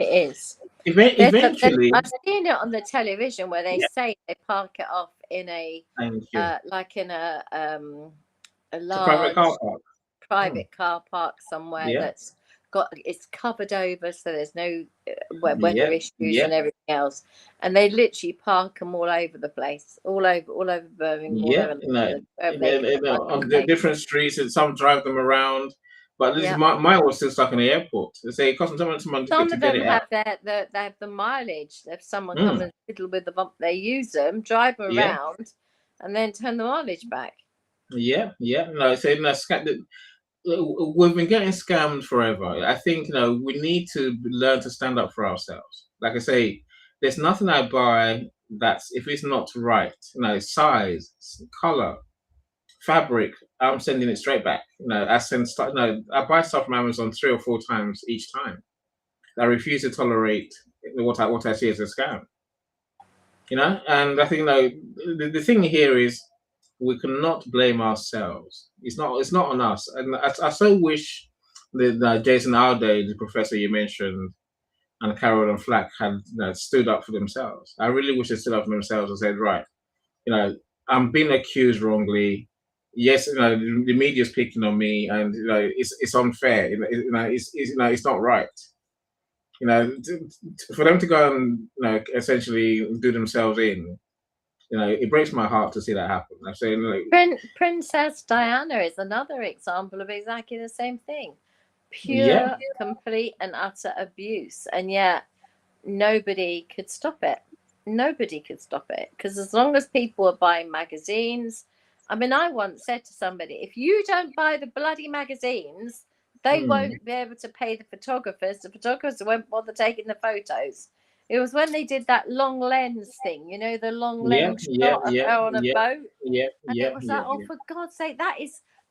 is. Eventually. I've seen it on the television where they Yeah, say they park it off in a thank you. like in a It's a private large car park. private car park somewhere Yeah. that's it's covered over, so there's no weather Yeah, issues yeah, and everything else. And they literally park them all over the place, all over Birmingham, all yeah. over You know, London, wherever they can find on the space. different streets, and some drive them around. But this is Yeah. mine was still stuck in the airport. They say it costs them so much Some to of get them it out. have they have the mileage. If someone Mm, comes and fiddle with them, they use them, drive them yeah, around, and then turn the mileage back. yeah, yeah. No, so we've been getting scammed forever. I think we need to learn to stand up for ourselves. Like I say, there's nothing I buy that's if it's not right. Size, color, fabric. I'm sending it straight back. I send stuff. I buy stuff from Amazon 3 or 4 times each time. I refuse to tolerate what I see as a scam. And I think the thing here is we cannot blame ourselves. It's not on us. And I so wish that Jason Alday, the professor you mentioned, and Carol and Flack had stood up for themselves. I really wish they stood up for themselves and said, right, I'm being accused wrongly. Yes, the media's picking on me, and it's unfair. It's not right. For them to go and essentially do themselves in. It breaks my heart to see that happen. I'm saying, Princess Diana is another example of exactly the same thing. yeah, Pure, complete, and utter abuse, and yet nobody could stop it. Nobody could stop it, because as long as people are buying magazines, I mean, I once said to somebody, if you don't buy the bloody magazines, they won't be able to pay the photographers. The photographers won't bother taking the photos. It was when they did that long lens thing, the long yeah, lens yeah, shot of yeah, her on a yeah, boat. yeah, And yeah, it was like, yeah, oh, yeah. for God's sake,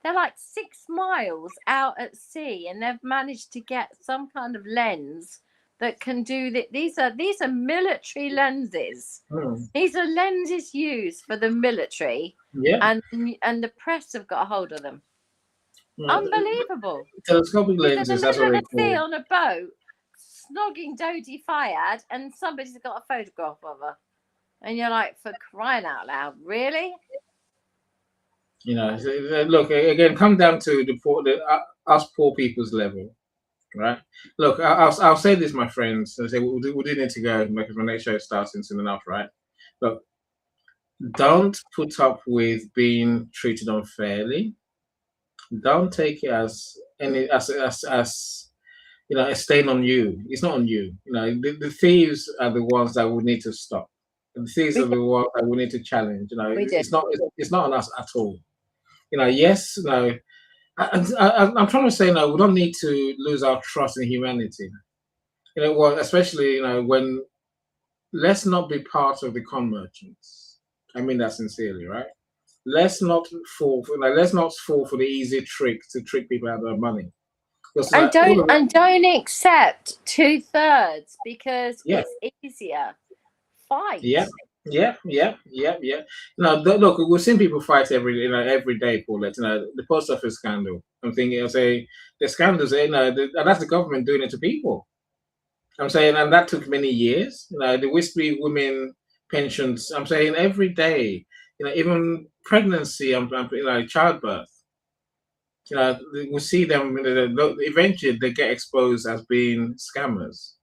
they're like 6 miles out at sea, and they've managed to get some kind of lens that can do that. These are military lenses. Mm, These are lenses used for the military, yeah. and the press have got a hold of them. Unbelievable. Telescopic He's in the lenses. That's what middle they of the sea call. on a boat, snogging Dodie Fayed, and somebody's got a photograph of her. And you're like, for crying out loud, really? Look again. Come down to us poor people's level, right? Look, I'll say this, my friends. I say we do need to go because my next show is starting soon enough, right? Look, don't put up with being treated unfairly. Don't take it as any as a stain on you. It's not on you. The thieves are the ones that we need to stop. The thieves We are do. the ones that we need to challenge. We do. It's not on us at all. Yes, no. I'm trying to say, no, we don't need to lose our trust in humanity. Well, especially when let's not be part of the con merchants. I mean that sincerely, right? Let's not fall for the easy trick to trick people out of their money. Because And all of it, don't accept 2/3, because yeah, it's easier. Fight. yeah, yeah, yeah, yeah, yeah. Look, we've seen people fight every day, Paulette. The post office scandal. I'm thinking, the scandals, and that's the government doing it to people. I'm saying, and that took many years. The wispy women pensions. I'm saying every day. Even pregnancy. Childbirth. We see them. Eventually, they get exposed as being scammers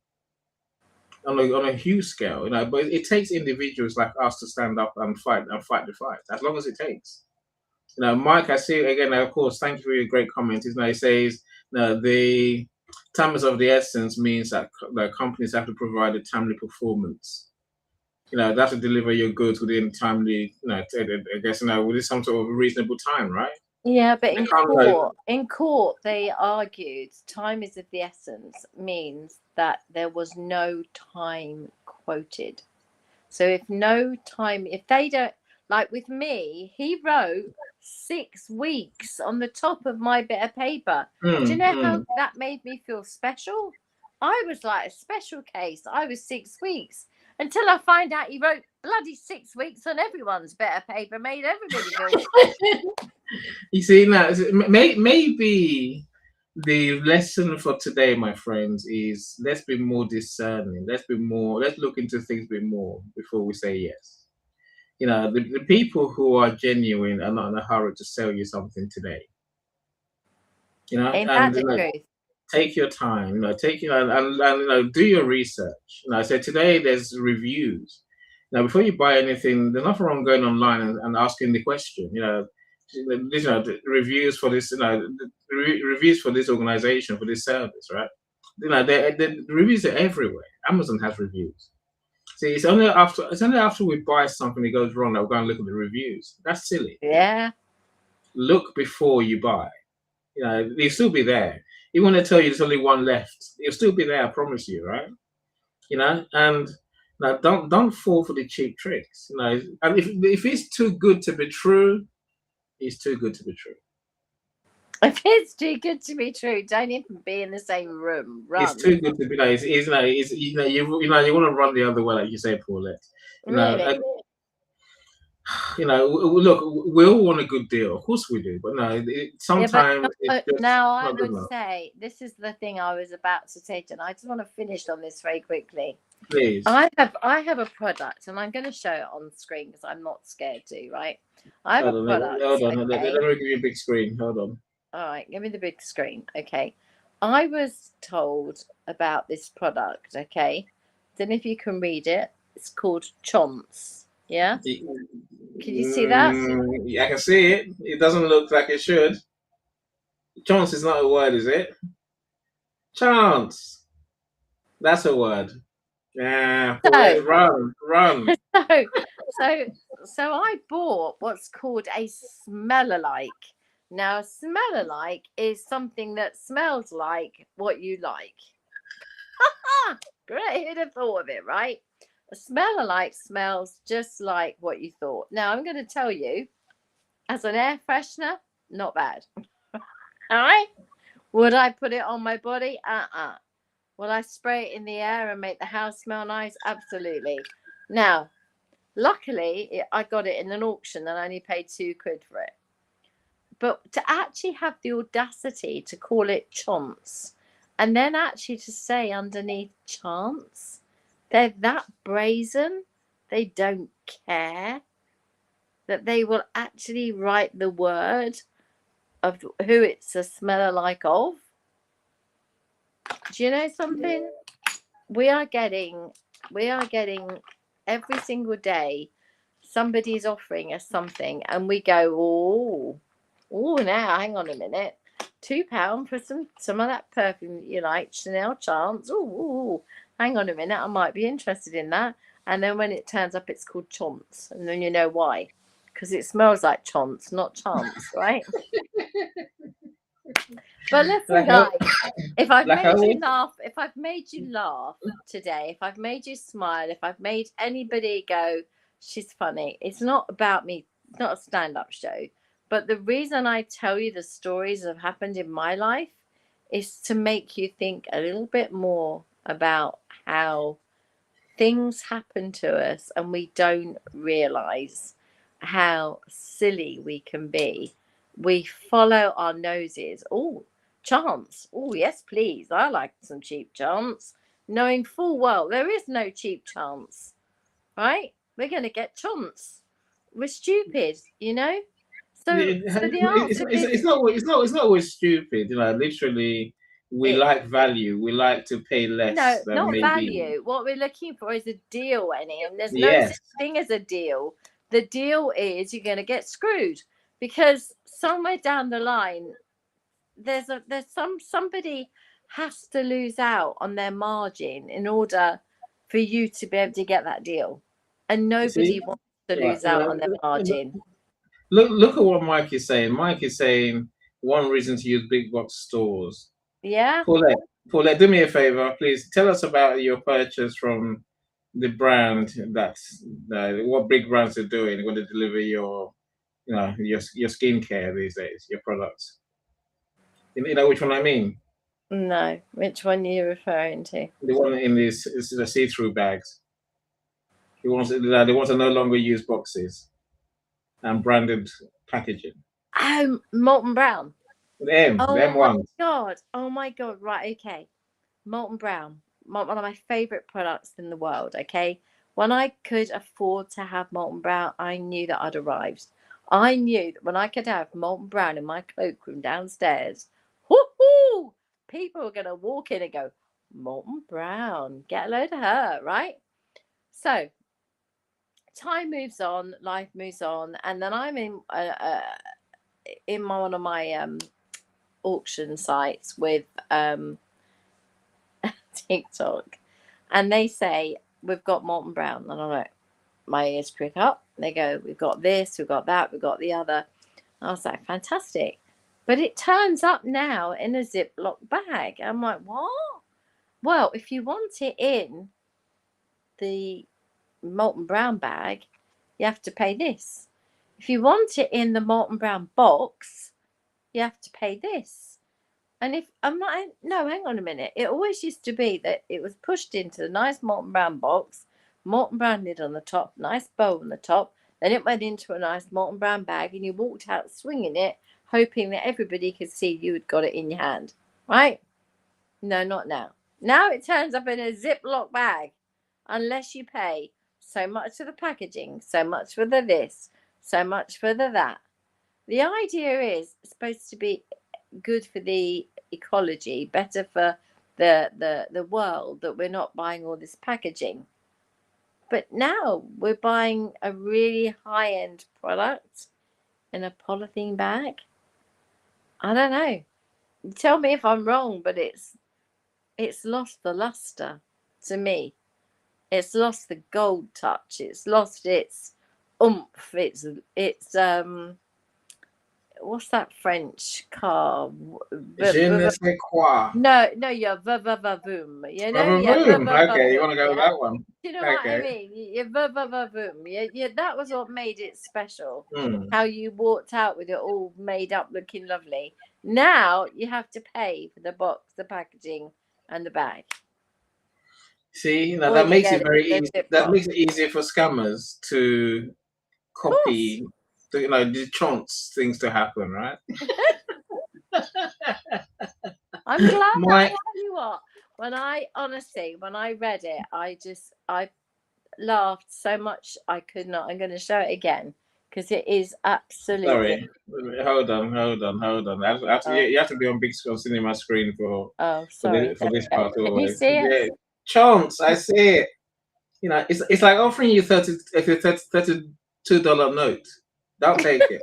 on a huge scale. But it takes individuals like us to stand up and fight the fight. As long as it takes. Mike, I see again. Of course, thank you for your great comment. He says the time is of the essence means that the companies have to provide a timely performance. They have to deliver your goods within timely. I guess within some sort of reasonable time, right? Yeah, but They can't, in court, they argued time is of the essence means that there was no time quoted. So if they don't, like with me, he wrote 6 weeks on the top of my bit of paper. Do you know how that made me feel special? I was like a special case. I was 6 weeks until I find out he wrote bloody 6 weeks on everyone's bit of paper, made everybody feel. You see now, maybe the lesson for today, my friends, is let's be more discerning. Let's look into things a bit more before we say yes. The people who are genuine are not in a hurry to sell you something today. Ain't And that the truth? take your time. Take and do your research. So today there's reviews. Now, before you buy anything, there's nothing wrong going online and asking the question. The reviews for this. Reviews for this organization, for this service, right? The reviews are everywhere. Amazon has reviews. See, it's only after we buy something that goes wrong that we're going to look at the reviews. That's silly. Yeah. Look before you buy. They'll still be there. Even when they tell you there's only one left, it'll still be there. I promise you, right? And now don't fall for the cheap tricks. And if it's too good to be true, it's too good to be true. If it's too good to be true, don't even be in the same room. Run. It's too good to be. You want to run the other way, like you say, Paulette. Really? Look, we all want a good deal. Of course we do, but no, sometimes it's just now I not good would enough. say this is the thing I was about to say, and I just want to finish on this very quickly. Please. I have a product, and I'm going to show it on the screen because I'm not scared to. Right? I have a product. Hold on. Okay? Let me give you a big screen. Hold on. All right, give me the big screen. Okay. I was told about this product. Okay. Then if you can read it, it's called Chomps. Yeah. Can you see that? Yeah, I can see it. It doesn't look like it should. Chance is not a word, is it? Chance. That's a word. Yeah. So, run. So I bought what's called a smell-alike. Now, a smell-alike is something that smells like what you like. Great, who'd have thought of it, right? A smell-alike smells just like what you thought. Now, I'm going to tell you, as an air freshener, not bad. All right? Would I put it on my body? Will I spray it in the air and make the house smell nice? Absolutely. Now, luckily, I got it in an auction and I only paid £2 for it. But to actually have the audacity to call it Chance and then actually to say underneath Chance, they're that brazen, they don't care, that they will actually write the word of who it's a smell alike of. Do you know something? We are getting every single day somebody's offering us something and we go, now hang on a minute, £2 for some of that perfume that you like, Chanel Chance. Hang on a minute, I might be interested in that. And then when it turns up, it's called Chance, and then you know why, because it smells like Chance, not Chance, right? But listen, guys, if I've made you laugh today, if I've made you smile, if I've made anybody go, she's funny, it's not about me, it's not a stand-up show. But the reason I tell you the stories that have happened in my life is to make you think a little bit more about how things happen to us and we don't realize how silly we can be. We follow our noses. Chance. Yes, please. I like some cheap Chance. Knowing full well there is no cheap Chance, right? We're going to get Chance. We're stupid, So the answer is it's not always stupid. Literally, we like value. We like to pay less. No, than not maybe. value. What we're looking for is a deal, Annie, and there's no such thing as a deal. The deal is you're going to get screwed because somewhere down the line, somebody has to lose out on their margin in order for you to be able to get that deal, and nobody wants to lose out on their margin. Look at what Mike is saying. Mike is saying one reason to use big box stores. Yeah. Paulette, do me a favor, please. Tell us about your purchase from the brand. That's what big brands are doing when they deliver your skincare these days, your products. You know which one I mean? No, which one are you referring to? The one in the see-through bags. They want to no longer use boxes and branded packaging. Molten Brown. Them ones. Oh my god! Right, okay. Molten Brown, one of my favorite products in the world. Okay, when I could afford to have Molten Brown, I knew that I'd arrived. I knew that when I could have Molten Brown in my cloakroom downstairs, whoo-hoo, people are going to walk in and go, Molton Brown, get a load of her, right? So time moves on, life moves on, and then I'm in one of my auction sites with TikTok, and they say we've got Molton Brown, and I'm like, my ears prick up. They go, we've got this, we've got that, we've got the other. I was like, fantastic. But it turns up now in a Ziploc bag. I'm like, what? Well, if you want it in the Molton Brown bag, you have to pay this. If you want it in the Molton Brown box, you have to pay this. And if I'm not, no, hang on a minute. It always used to be that it was pushed into the nice Molton Brown box, Molton Brown lid on the top, nice bow on the top. Then it went into a nice Molton Brown bag, and you walked out swinging it, hoping that everybody could see you had got it in your hand. Right? No, not now. Now it turns up in a Ziploc bag, unless you pay so much for the packaging, so much for the this, so much for the that. The idea is supposed to be good for the ecology, better for the world, that we're not buying all this packaging. But now we're buying a really high-end product in a polythene bag. I don't know. Tell me if I'm wrong, but it's lost the luster to me. It's lost the gold touch. It's lost its oomph. It's what's that French car? Je ne sais quoi. No, you're boom. You know, Okay, you want to go with that one? You know what I mean? You're boom. Yeah, that was what made it special. How you walked out with it all made up, looking lovely. Now you have to pay for the box, the packaging, and the bag. See, now that makes it very easy. That makes it easier for scammers to copy, the chance things to happen, right? I'm glad. I tell you what, when I read it, I laughed so much I could not. I'm going to show it again because it is absolutely. Sorry, hold on. You have to be on big screen cinema screen for. Oh, sorry. For this part. Can you see it? Yeah. Chance, I see it. It's like offering you $32 note. Don't take it.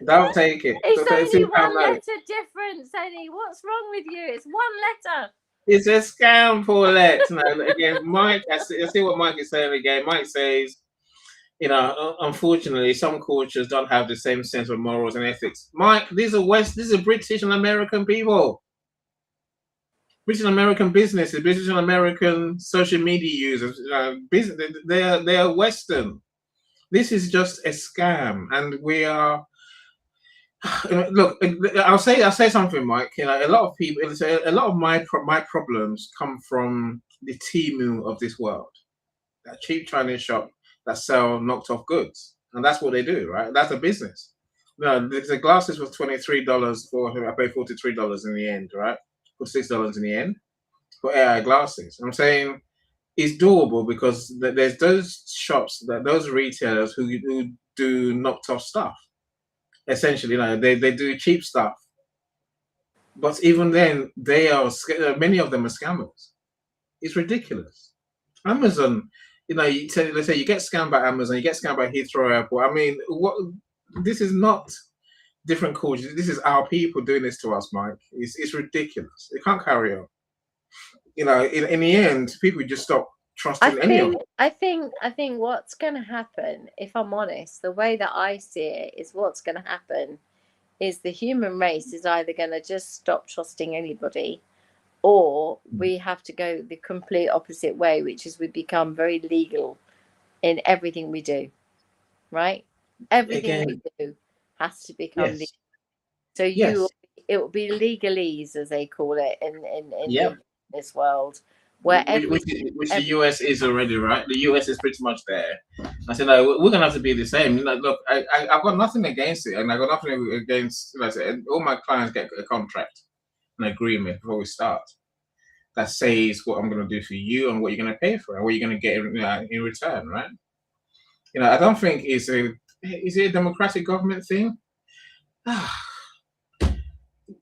Don't take it. It's only one letter difference, Eddie. What's wrong with you? It's one letter. It's a scam, Paulette. Again, Mike, I see what Mike is saying again. Mike says, unfortunately, some cultures don't have the same sense of morals and ethics. Mike, these are British and American people. British and American businesses, British and American social media users, they are Western. This is just a scam, and we are. Look, I'll say something, Mike. A lot of people, a lot of my problems come from the Temu of this world, that cheap Chinese shop that sell knocked off goods, and that's what they do, right? That's a business. The glasses was $23 I paid $43 in the end, right? For $6 in the end for AI glasses. I'm saying it's doable because there's those shops, those retailers who do knocked off stuff. Essentially, they do cheap stuff. But even then, many of them are scammers. It's ridiculous. Amazon, let's say you get scammed by Amazon, you get scammed by Heathrow Airport. I mean, this is not different cultures. This is our people doing this to us, Mike. It's ridiculous. It can't carry on. In the end, people just stop trusting any of it. I think what's going to happen, if I'm honest, the way that I see it is what's going to happen is the human race is either going to just stop trusting anybody, or we have to go the complete opposite way, which is we become very legal in everything we do, right? Everything we do has to become legal. So it will be legalese, as they call it in this world, where which the US is already, right? The US is pretty much there. I said, no, we're gonna have to be the same. Look, I've got nothing against it, and I've got nothing against. All my clients get a contract, an agreement before we start that says what I'm gonna do for you and what you're gonna pay for and what you're gonna get in return, right? I don't think is it a democratic government thing?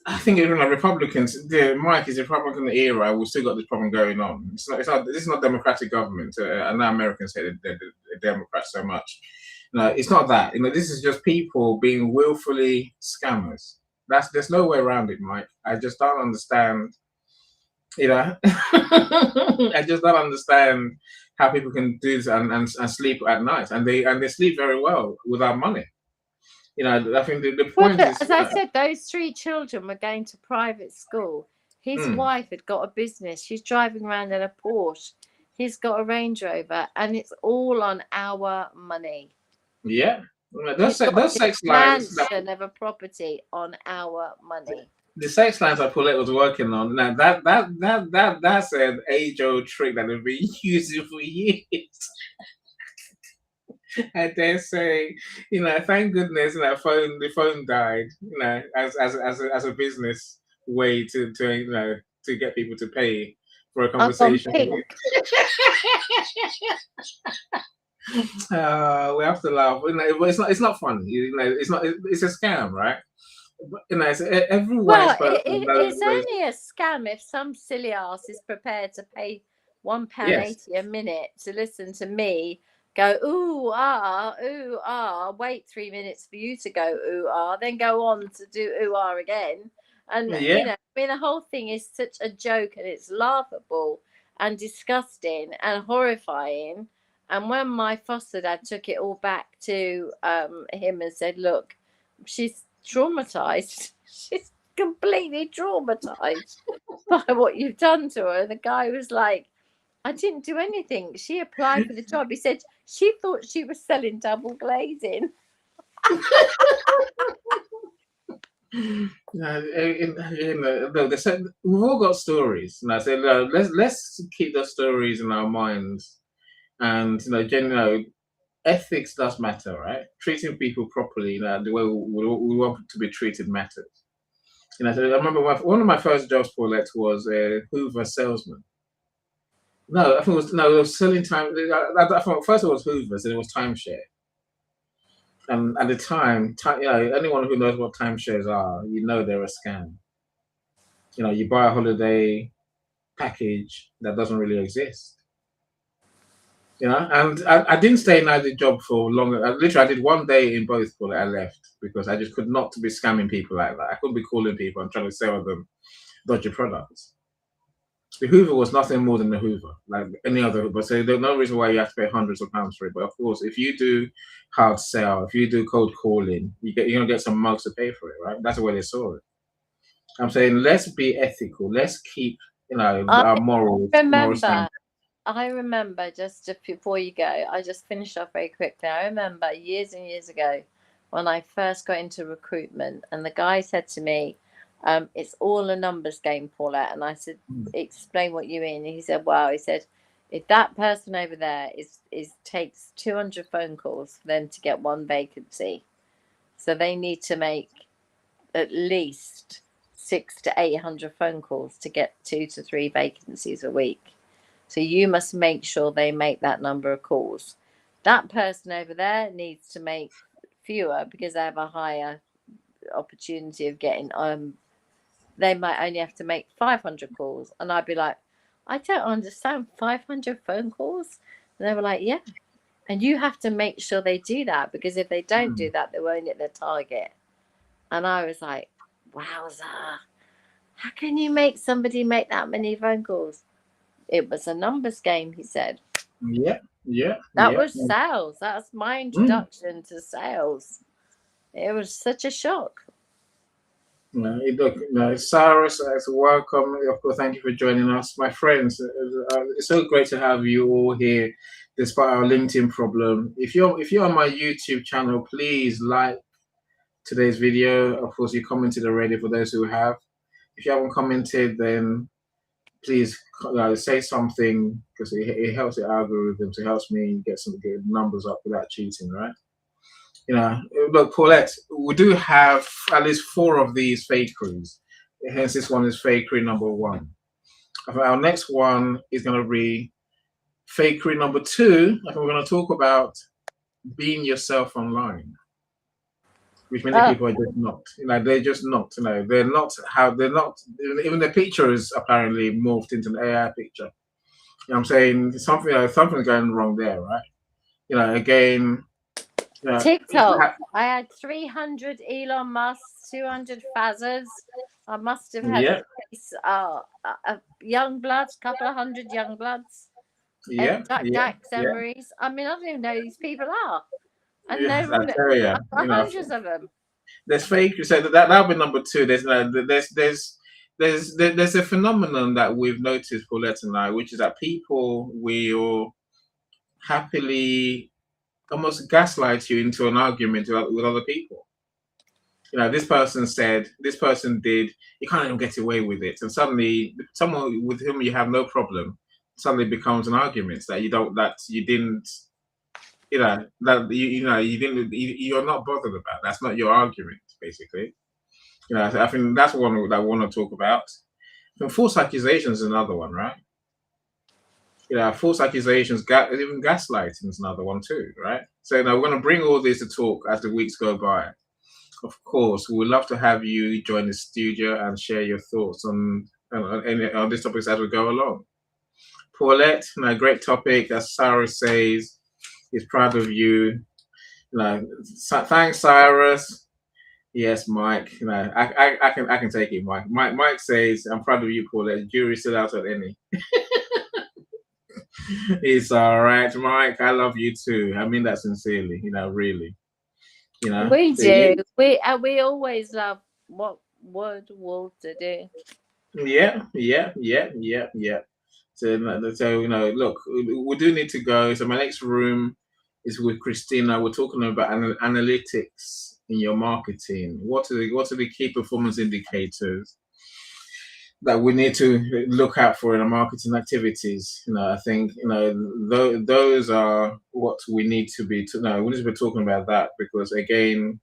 I think even like Republicans, Mike is a Republican era. We've still got this problem going on. It's not. It's not. This is not democratic government. And now Americans say they're Democrats so much. No, it's not that. This is just people being willfully scammers. There's no way around it, Mike. I just don't understand. I just don't understand how people can do this and sleep at night, and they sleep very well without money. I think the Well, point is, as I said, those 3 children were going to private school. His wife had got a business. She's driving around in a Porsche. He's got a Range Rover, and it's all on our money. yeah, He's got those his sex lines. mansion of a property on our money. The sex lines that Paulette was working on, now that's an age-old trick that they've been using for years. I dare say, thank goodness, the phone died, as a business way to get people to pay for a conversation. Pink. We have to laugh. It's not funny. It's a scam, right? Every wise person it's only a scam if some silly ass is prepared to pay £1.80 a minute to listen to me go ooh ah, wait 3 minutes for you to go ooh ah, then go on to do ooh ah again. And the whole thing is such a joke, and it's laughable and disgusting and horrifying. And when my foster dad took it all back to him and said, look, she's traumatized. She's completely traumatized by what you've done to her. The guy was like, I didn't do anything. She applied for the job. He said she thought she was selling double glazing. We've all got stories, and I said, let's keep those stories in our minds, and ethics does matter, right? Treating people properly, the way we want to be treated matters. So I remember one of my first jobs, Paulette, was a Hoover salesman. No, I think it was selling time. I thought first it was Hoover's, and it was timeshare. And at the time, anyone who knows what timeshares are, they're a scam. You buy a holiday package that doesn't really exist. And I didn't stay in either job for long. I did one day in both before I left, because I just could not be scamming people like that. I couldn't be calling people and trying to sell them dodgy products. The Hoover was nothing more than the Hoover, like any other Hoover. So there's no reason why you have to pay hundreds of pounds for it. But of course, if you do hard sell, if you do cold calling, you're gonna get some mugs to pay for it, right? That's the way they saw it. I'm saying, let's be ethical. Let's keep, our morals. I remember, just before you go, I just finished off very quickly. I remember years and years ago when I first got into recruitment, and the guy said to me, it's all a numbers game, Paulette. And I said, explain what you mean. And he said, wow, he said, if that person over there takes 200 phone calls for them to get one vacancy, so they need to make at least 600 to 800 phone calls to get 2 to 3 vacancies a week. So you must make sure they make that number of calls. That person over there needs to make fewer because they have a higher opportunity of getting they might only have to make 500 calls. And I'd be like, I don't understand, 500 phone calls? And they were like, yeah. And you have to make sure they do that, because if they don't do that, they won't hit their target. And I was like, wowza, how can you make somebody make that many phone calls? It was a numbers game, he said. Yeah. That was sales. That's my introduction to sales. It was such a shock. Sarah, welcome. Of course, thank you for joining us, my friends. It's so great to have you all here, despite our LinkedIn problem. If you're on my YouTube channel, please like today's video. Of course, you commented already. For those who have, if you haven't commented, then please say something, because it helps the algorithm. It helps me get some good numbers up without cheating, right? Look, Paulette, we do have at least 4 of these fakeries. Hence, this one is fakery number 1. Our next one is going to be fakery number 2. I think we're going to talk about being yourself online. which many Oh, people are just not. They're just not. They're not how they're not. Even the picture is apparently morphed into an AI picture. I'm saying something's going wrong there, right? Again, people TikTok. have. I had 300 Elon Musk, 200 Fazers. I must have had Yeah, at least young bloods, couple of hundred young bloods, yeah, yeah, Dax yeah. Emery's. I mean, I don't even know who these people are. And Yeah, no I one, tell you, I've got hundreds of them. there's fake. So that'll be number two. There's a phenomenon that we've noticed, Paulette and I, which is that people will happily almost gaslight you into an argument with other people. This person said, this person did, you can't even get away with it. And suddenly, someone with whom you have no problem suddenly becomes an argument that you didn't, you didn't, you're not bothered about. That's not your argument, basically. I think that's one that I want to talk about. And false accusations is another one, right? False accusations, even gaslighting is another one too, right? So now we're going to bring all this to talk as the weeks go by. Of course, we would love to have you join the studio and share your thoughts on these topics as we go along. Paulette, great topic. As Sarah says, he's proud of you. Thanks, Cyrus. Yes, Mike. I can take it, Mike. Mike says, I'm proud of you, Paulette. Jury's still out at any. It's all right, Mike. I love you too. I mean that sincerely, really. We So do. We always love what would Walter do. yeah, yeah, yeah, yeah, yeah. So look, we do need to go. So my next room is with Christina. We're talking about analytics in your marketing. What are the key performance indicators that we need to look out for in our marketing activities? I think those are what we need to be. We need to be talking about that because again,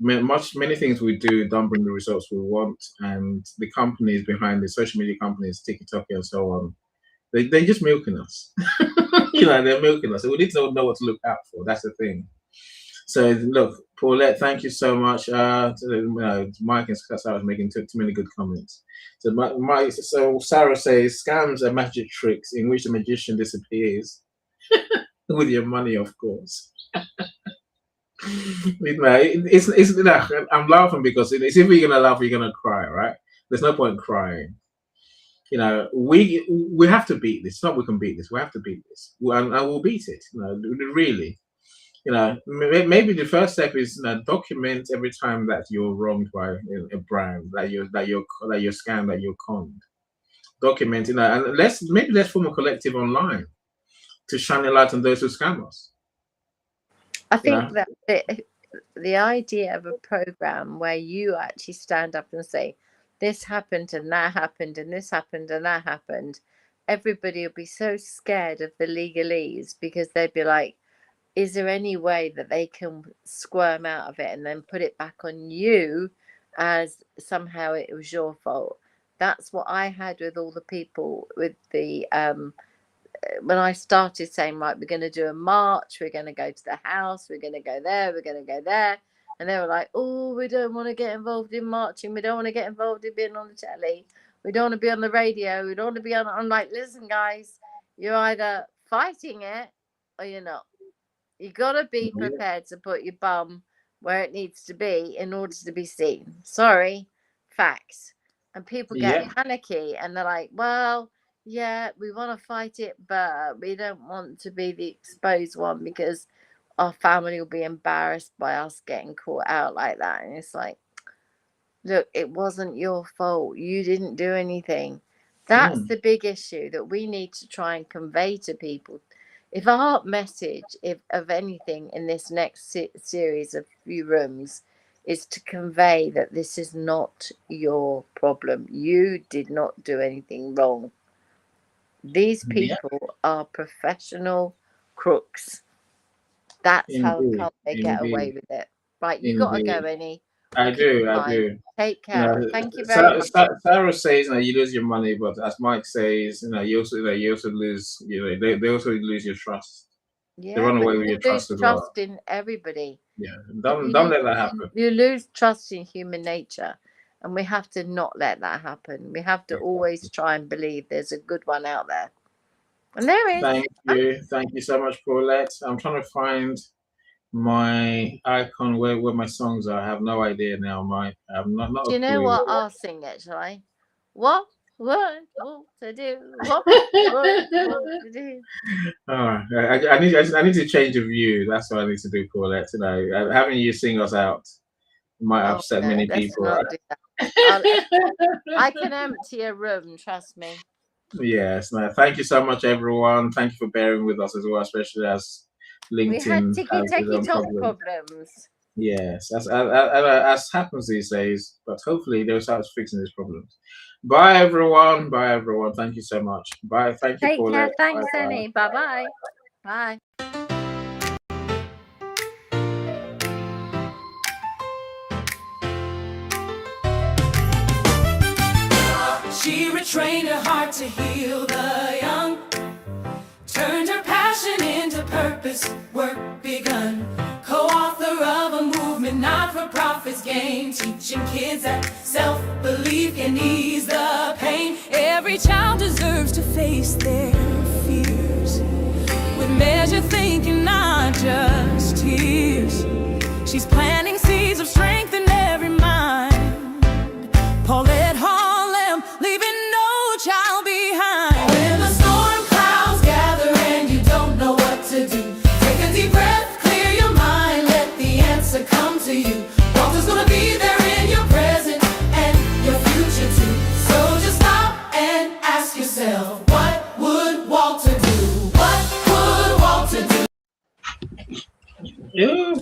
many things we do don't bring the results we want, and the companies behind the social media companies, TikTok and so on, they're just milking us. They're milking us. So we need to know what to look out for. That's the thing. So look, Paulette, thank you so much. Mike and Sarah was making too many good comments. So Sarah says scams are magic tricks in which the magician disappears with your money, of course. I'm laughing because it's either you're gonna laugh or you're gonna cry, right? There's no point crying. We have to beat this. It's not we can beat this. We have to beat this, and we'll beat it. Really. Maybe the first step is document every time that you're wronged by a brand, that you're scammed, that you're conned. Document, and let's form a collective online to shine a light on those who scam us. I You know, think that the idea of a program where you actually stand up and say, this happened and that happened and this happened and that happened, everybody will be so scared of the legalese because they'd be like, is there any way that they can squirm out of it and then put it back on you as somehow it was your fault? That's what I had with all the people with the when I started saying, right, we're going to do a march, we're going to go to the house, we're going to go there, we're going to go there. And they were like, oh, we don't want to get involved in marching. We don't want to get involved in being on the telly. We don't want to be on the radio. We don't want to be on. I'm like, listen, guys, you're either fighting it or you're not. You got to be yeah, prepared to put your bum where it needs to be in order to be seen. Sorry, facts. And people get yeah, panicky and they're like, well, yeah, we want to fight it, but we don't want to be the exposed one because our family will be embarrassed by us getting caught out like that. And it's like, look, it wasn't your fault. You didn't do anything. That's mm, the big issue that we need to try and convey to people. If our message, if of anything, in this next series of few rooms, is to convey that this is not your problem. You did not do anything wrong. These yeah, people are professional crooks. That's how indeed, come they get away indeed, with it. Right, you got to go, indeed. Annie. I Look at do, your I time. do. Take You know, care. Thank you very much. Sarah says, you lose your money, but as Mike says, you also lose, they also lose your trust. They Yeah, run but away with you your lose trust as well. trust in everybody. Yeah, don't let that happen. You lose trust in human nature, and we have to not let that happen. We have to always try and believe there's a good one out there, and there is. Thank you so much, Paulette. I'm trying to find my icon where my songs are. I have no idea now. I'm not Do a you know clue. what? I'll sing it, shall I? What to do? What to do? Oh, I need to change the view. That's what I need to do, Paulette. You know, having you sing us out might Oh upset no, many let's people. not do that. I can empty a room, trust me. Yes, no, thank you so much, everyone. Thank you for bearing with us as well, especially as LinkedIn We had has its ticky-tacky own top problems. problems. Yes, as happens these days, but hopefully they'll start fixing these problems. Bye, everyone. Bye, everyone. Thank you so much. Bye. Thank you, Take care. Paulette. Thanks, Bye-bye. Annie. Bye-bye. Bye. She retrained her heart to heal the young, turned her passion into purpose, work begun. Co-author of a movement, not-for-profits gain, teaching kids that self-belief can ease the pain. Every child deserves to face their fears with measured thinking, not just tears. She's planting seeds of strength in every mind. Paulette Harlem, leaving no child behind. When the storm clouds gather and you don't know what to do, take a deep breath, clear your mind, let the answer come to you. Walter's gonna be there in your present and your future too. So just stop and ask yourself, what would Walter do? What would Walter do? Yeah.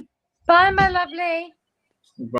Bye, my lovely.